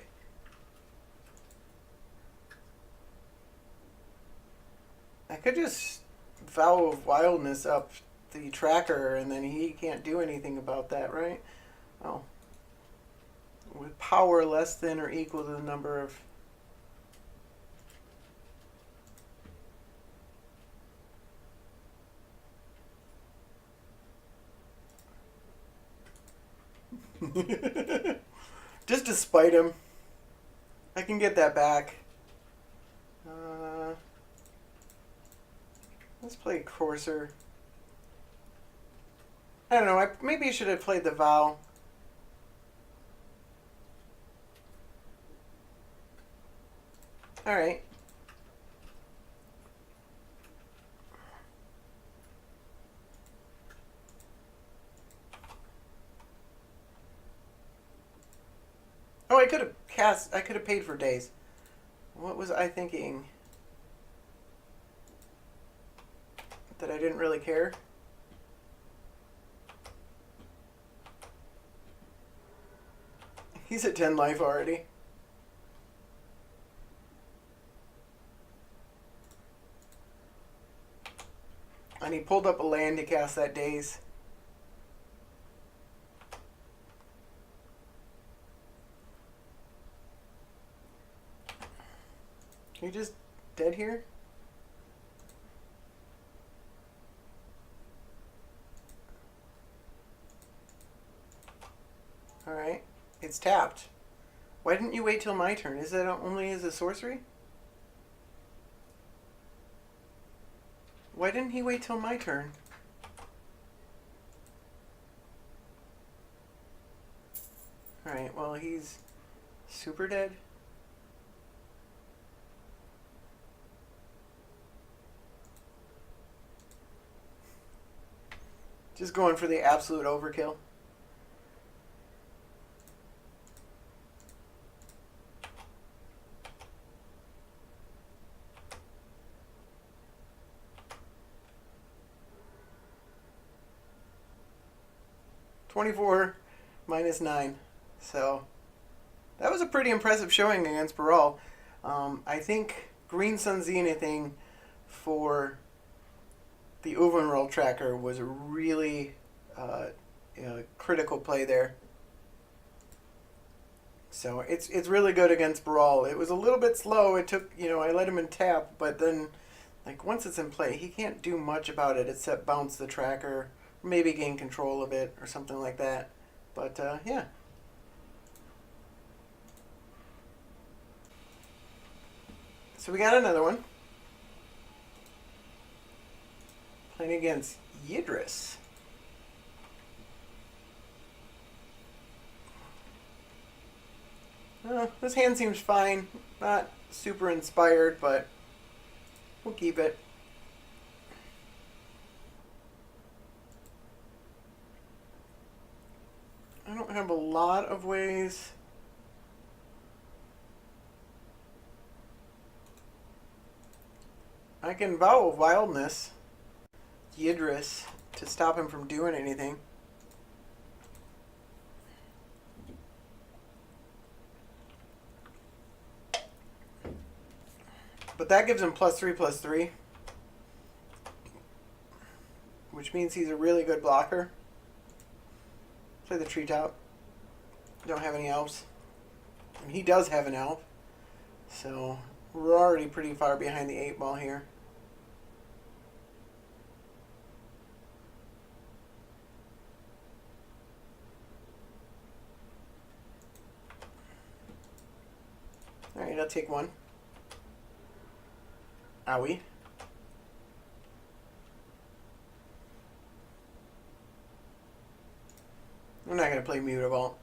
I could just Vow of Wildness up the tracker, and then he can't do anything about that, right? Oh. With power less than or equal to the number of... Just to spite him. I can get that back. Let's play Courser. I don't know. Maybe I should have played the Vow. Alright. Oh, I could have paid for days. What was I thinking? That I didn't really care? He's at 10 life already. And he pulled up a land to cast that daze. Are you just dead here? Alright. It's tapped. Why didn't you wait till my turn? Is that only as a sorcery? Why didn't he wait till my turn? Alright, well, he's super dead. Just going for the absolute overkill. -24 -9. So that was a pretty impressive showing against Baral. I think Green Sun Zenithing for the Uvenroll tracker was a really critical play there. So it's really good against Baral. It was a little bit slow. It took, I let him in tap, but then, like, once it's in play, he can't do much about it except bounce the tracker, maybe gain control of it or something like that. But, yeah. So we got another one. Playing against Yidris. This hand seems fine. Not super inspired, but we'll keep it. I don't have a lot of ways. I can Vow of Wildness Yidris to stop him from doing anything. But that gives him +3/+3, which means he's a really good blocker. Play the treetop. Don't have any elves. And he does have an elf. So we're already pretty far behind the 8-ball here. Alright, I'll take one. Owie. I'm not going to play Mutavault.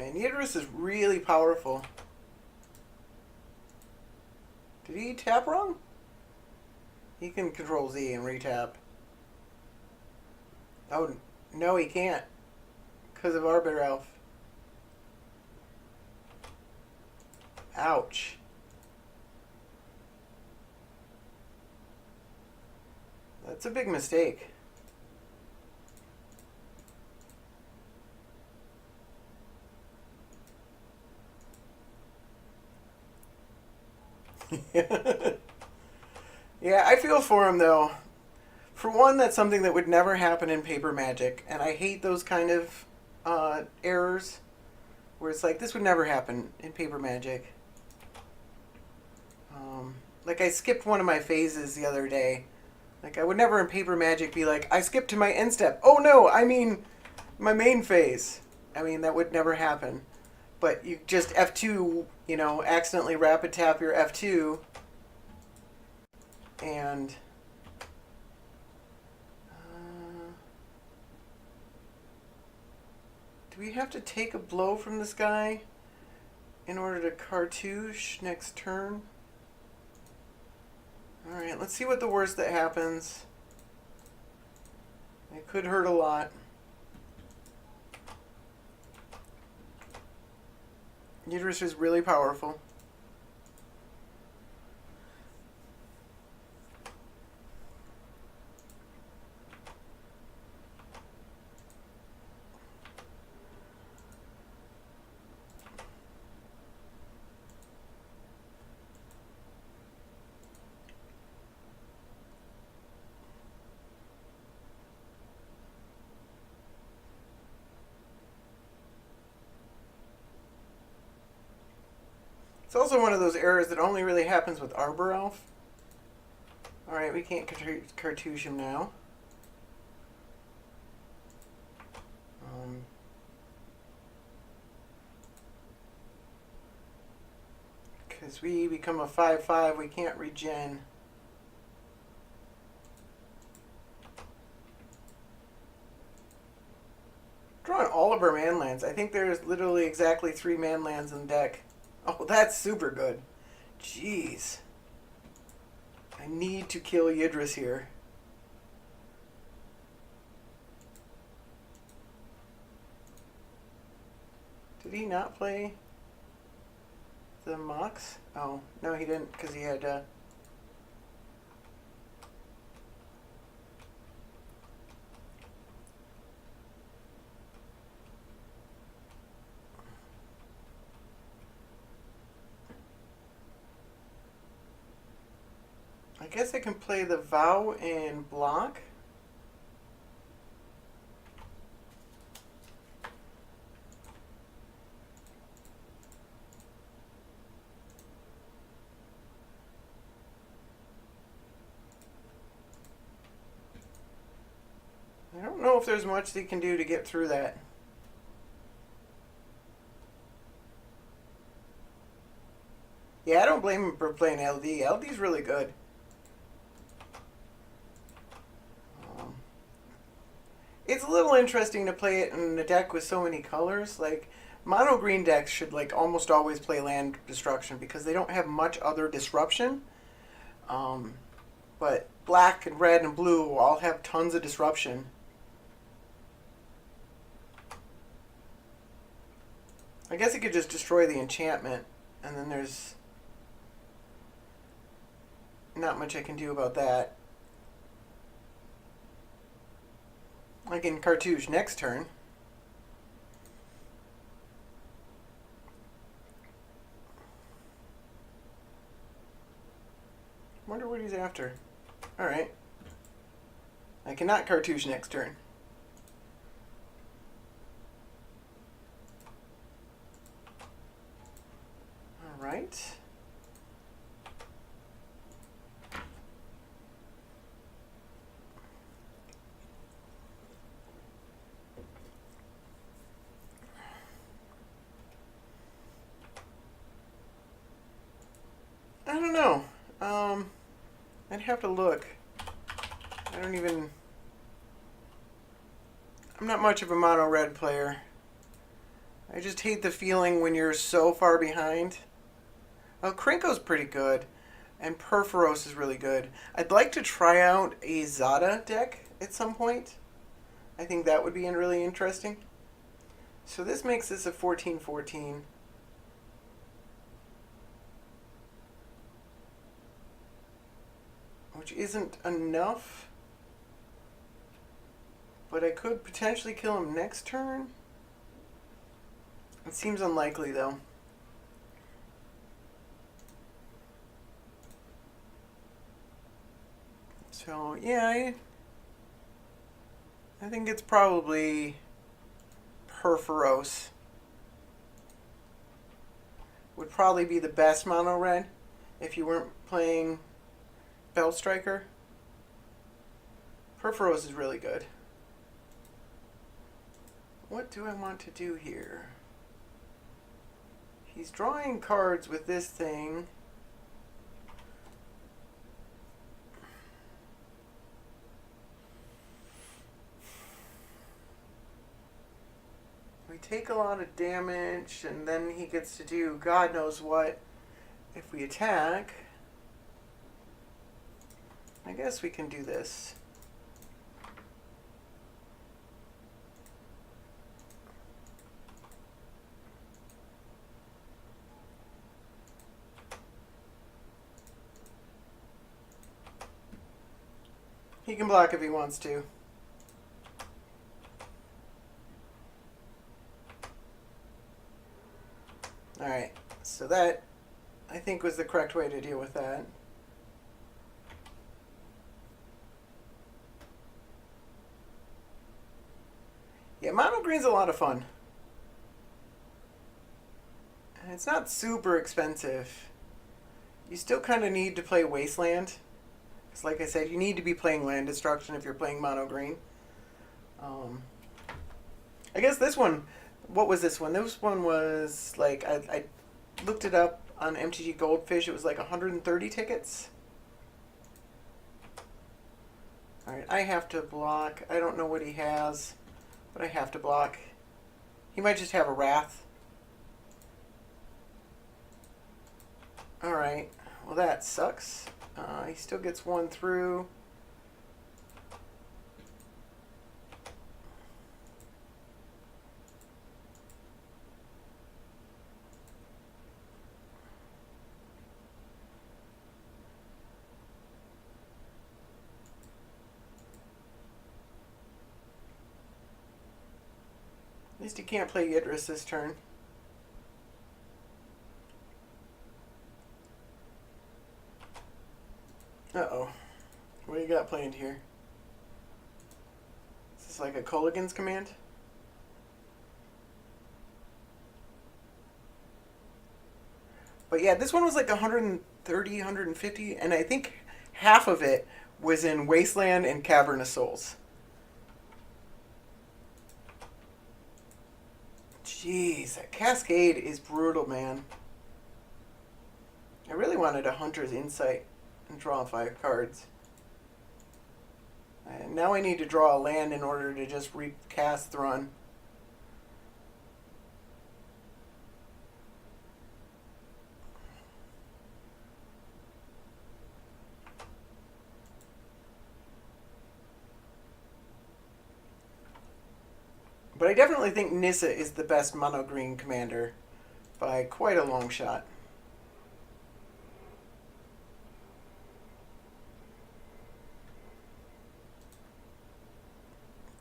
And Yidris is really powerful. Did he tap wrong? He can control Z and retap. Oh, no he can't. Because of Arbiter Elf. Ouch. That's a big mistake. Yeah, I feel for him though. For one, that's something that would never happen in Paper Magic, and I hate those kind of errors where it's like, this would never happen in Paper Magic. Like I skipped one of my phases the other day. Like I would never in Paper Magic be like, I skipped to my end step. Oh no, I mean my main phase. I mean, that would never happen. But you just F2, you know, accidentally rapid tap your F2 and do we have to take a blow from this guy in order to cartouche next turn? Alright, let's see what the worst that happens. It could hurt a lot. Yidris is really powerful. It's also one of those errors that only really happens with Arbor Elf. Alright, we can't cartouche him now. Because we become a 5/5, we can't regen. Drawing all of our man lands. I think there's literally exactly 3 man lands in the deck. Oh, that's super good. Jeez. I need to kill Yidris here. Did he not play the Mox? Oh, no he didn't, because he had I guess I can play the Vow and block. I don't know if there's much they can do to get through that. Yeah, I don't blame him for playing LD. LD's really good. It's a little interesting to play it in a deck with so many colors. Like, mono green decks should like almost always play land destruction because they don't have much other disruption. But black and red and blue all have tons of disruption. I guess it could just destroy the enchantment, and then there's not much I can do about that. I can cartouche next turn. Wonder what he's after. Alright. I cannot cartouche next turn. Alright. I don't know. I'd have to look. I'm not much of a mono red player. I just hate the feeling when you're so far behind. Oh, Krinko's pretty good. And Perforos is really good. I'd like to try out a Zada deck at some point. I think that would be really interesting. So this makes this a 14-14. Which isn't enough. But I could potentially kill him next turn. It seems unlikely though. So yeah, I think it's probably Perforos. Would probably be the best mono red if you weren't playing Belt Striker. Perforos is really good. What do I want to do here? He's drawing cards with this thing. We take a lot of damage, and then he gets to do God knows what if we attack. I guess we can do this. He can block if he wants to. Alright, so that I think was the correct way to deal with that. Yeah, mono green's a lot of fun. And it's not super expensive. You still kind of need to play Wasteland. Because like I said, you need to be playing land destruction if you're playing mono green. I guess this one, what was this one? This one was like, I looked it up on MTG Goldfish. It was like 130 tickets. Alright, I have to block. I don't know what he has, but I have to block. He might just have a Wrath. Alright, well that sucks. He still gets one through. At least he can't play Yidris this turn. Uh-oh. What do you got planned here? Is this like a Colligan's command? But yeah, this one was like 130, 150, and I think half of it was in Wasteland and Cavern of Souls. Jeez, that Cascade is brutal, man. I really wanted a Hunter's Insight and draw 5 cards. And now I need to draw a land in order to just recast Thrun. But I definitely think Nissa is the best mono green commander by quite a long shot.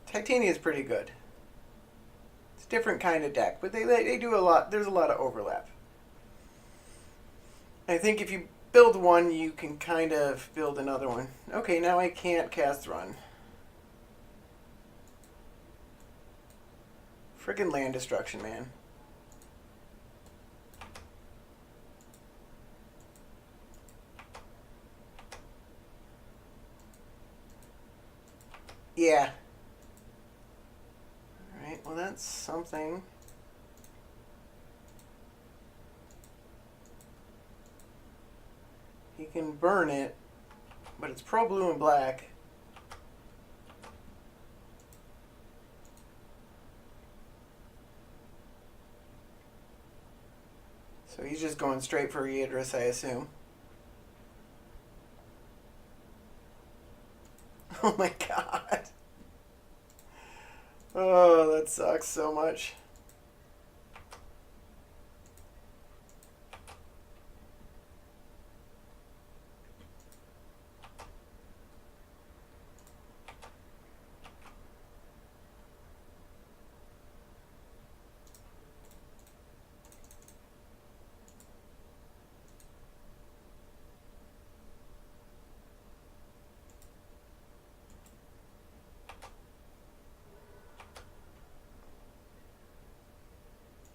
Titania is pretty good. It's a different kind of deck, but they do a lot. There's a lot of overlap. I think if you build one, you can kind of build another one. Okay, now I can't cast Run. Friggin' land destruction, man. Yeah. Alright, well that's something. He can burn it, but it's pro blue and black. So he's just going straight for Yidris, I assume. Oh my god. Oh, that sucks so much.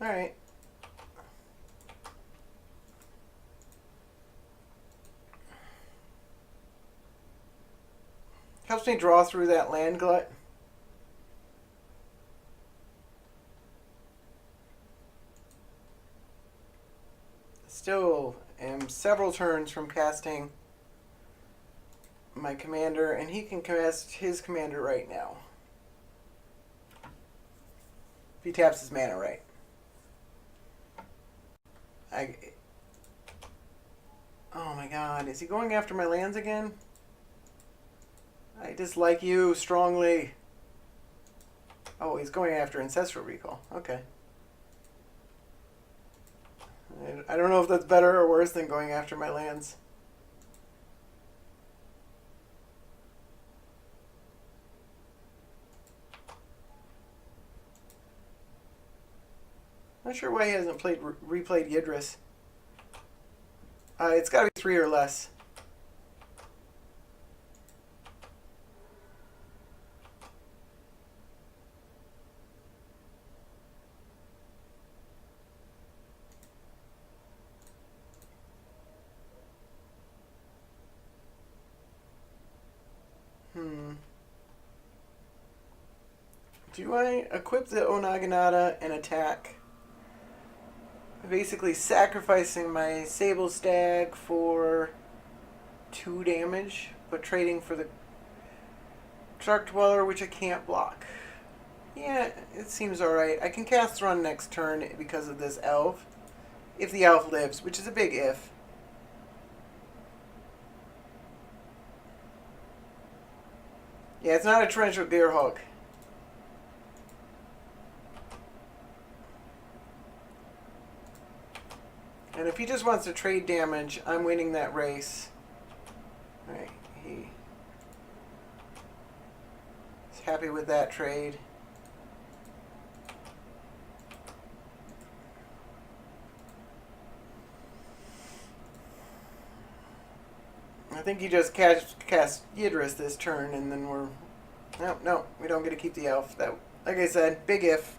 Alright. Helps me draw through that land glut. Still am several turns from casting my commander, and he can cast his commander right now. If he taps his mana right. I. Oh my god, is he going after my lands again? I dislike you strongly. Oh, he's going after Ancestral Recall. Okay. I don't know if that's better or worse than going after my lands. Not sure why he hasn't replayed Yidris. It's got to be 3 or less. Do I equip the Onaganata and attack? Basically sacrificing my Sable Stag for 2 damage, but trading for the Shark Dweller, which I can't block. Yeah, it seems alright. I can cast Thrun next turn because of this elf. If the elf lives, which is a big if. Yeah, it's not a Torrential Gearhulk. And if he just wants to trade damage, I'm winning that race. Alright, he's happy with that trade. I think he just cast Yidris this turn, and then we're... No, we don't get to keep the elf. That, like I said, big if.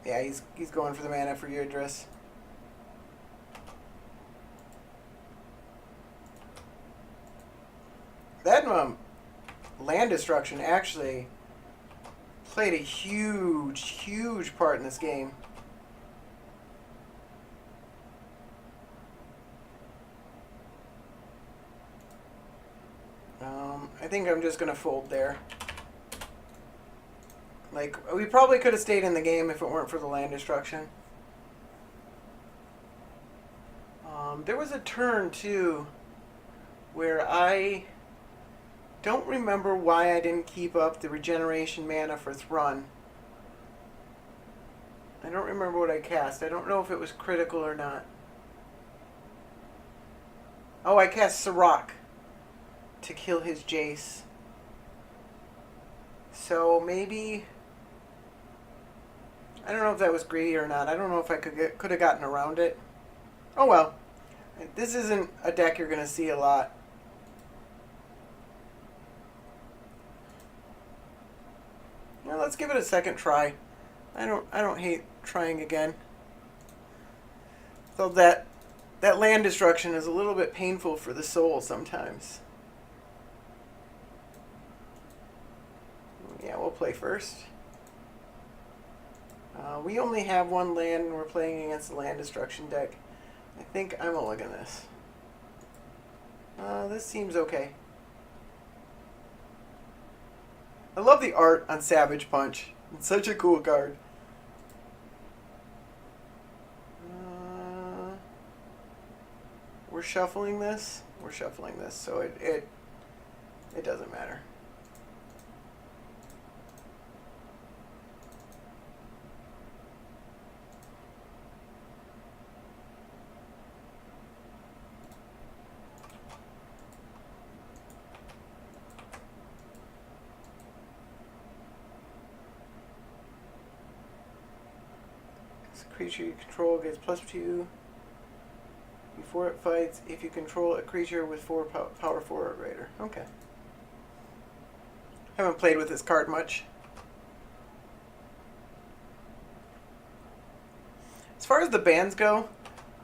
Yeah, he's going for the mana for Yidris. That land destruction actually played a huge part in this game. I think I'm just going to fold there. Like, we probably could have stayed in the game if it weren't for the land destruction. There was a turn, too, where I don't remember why I didn't keep up the regeneration mana for Thrun. I don't remember what I cast. I don't know if it was critical or not. Oh, I cast Sirach to kill his Jace. So maybe... I don't know if that was greedy or not. I don't know if I could have gotten around it. Oh well. This isn't a deck you're going to see a lot. Well, let's give it a second try. I don't hate trying again. Though that land destruction is a little bit painful for the soul sometimes. Yeah, we'll play first. We only have 1 land and we're playing against the land destruction deck. I think I'm a look at this. This seems okay. I love the art on Savage Punch. It's such a cool card. We're shuffling this. We're shuffling this, so it doesn't matter. Creature you control gets +2 before it fights if you control a creature with power 4 or greater. Okay. Haven't played with this card much. As far as the bans go,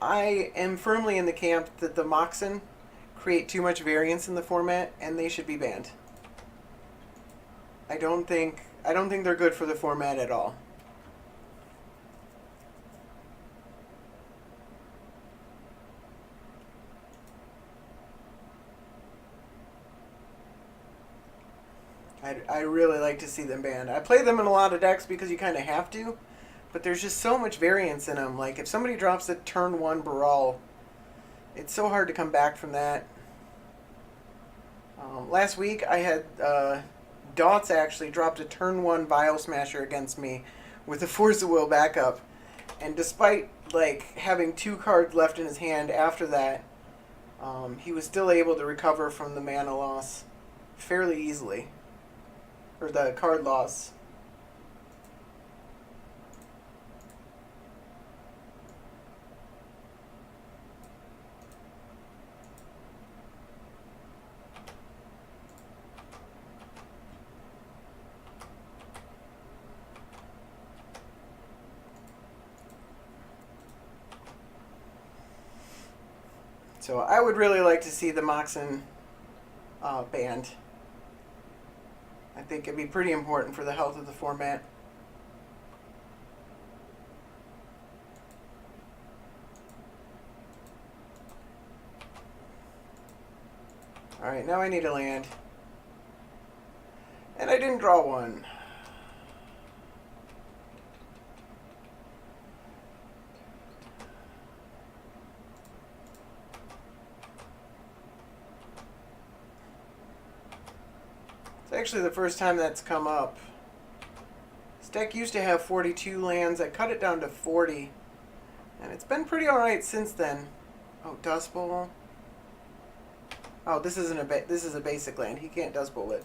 I am firmly in the camp that the Moxen create too much variance in the format and they should be banned. I don't think they're good for the format at all. I really like to see them banned. I play them in a lot of decks because you kind of have to, but there's just so much variance in them. Like, if somebody drops a turn 1 Baral, it's so hard to come back from that. Last week, I had Dots actually dropped a turn 1 Bile Smasher against me with a Force of Will backup. And despite, like, having 2 cards left in his hand after that, he was still able to recover from the mana loss fairly easily. Or the card loss. So I would really like to see the Moxen banned. I think it'd be pretty important for the health of the format. Alright, now I need a land. And I didn't draw one. Actually the first time that's come up. This deck used to have 42 lands. I cut it down to 40. And it's been pretty alright since then. Oh, Dust Bowl. Oh, this isn't this is a basic land. He can't Dust Bowl it.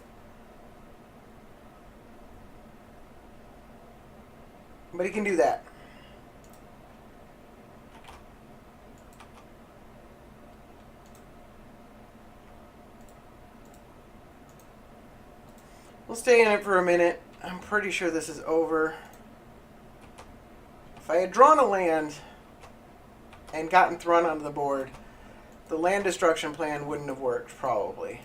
But he can do that. We'll stay in it for a minute. I'm pretty sure this is over. If I had drawn a land and gotten Thrun onto the board, the land destruction plan wouldn't have worked, probably.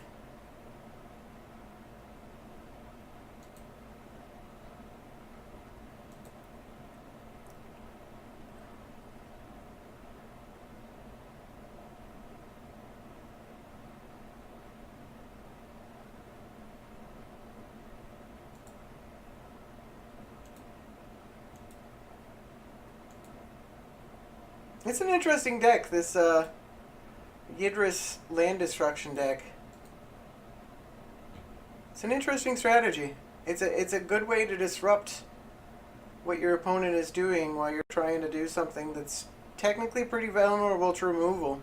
It's an interesting deck, this Yidris land destruction deck. It's an interesting strategy. It's a good way to disrupt what your opponent is doing while you're trying to do something that's technically pretty vulnerable to removal.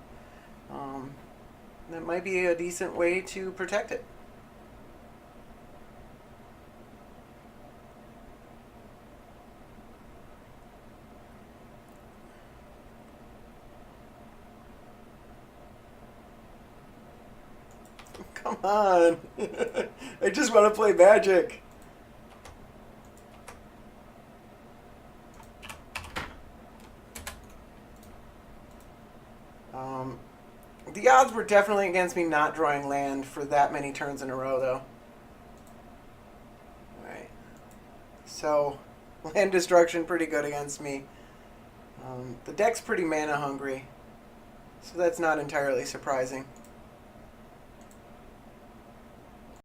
That might be a decent way to protect it. Come on. I just want to play Magic. The odds were definitely against me not drawing land for that many turns in a row, though. Alright. So, land destruction pretty good against me. The deck's pretty mana hungry, so that's not entirely surprising.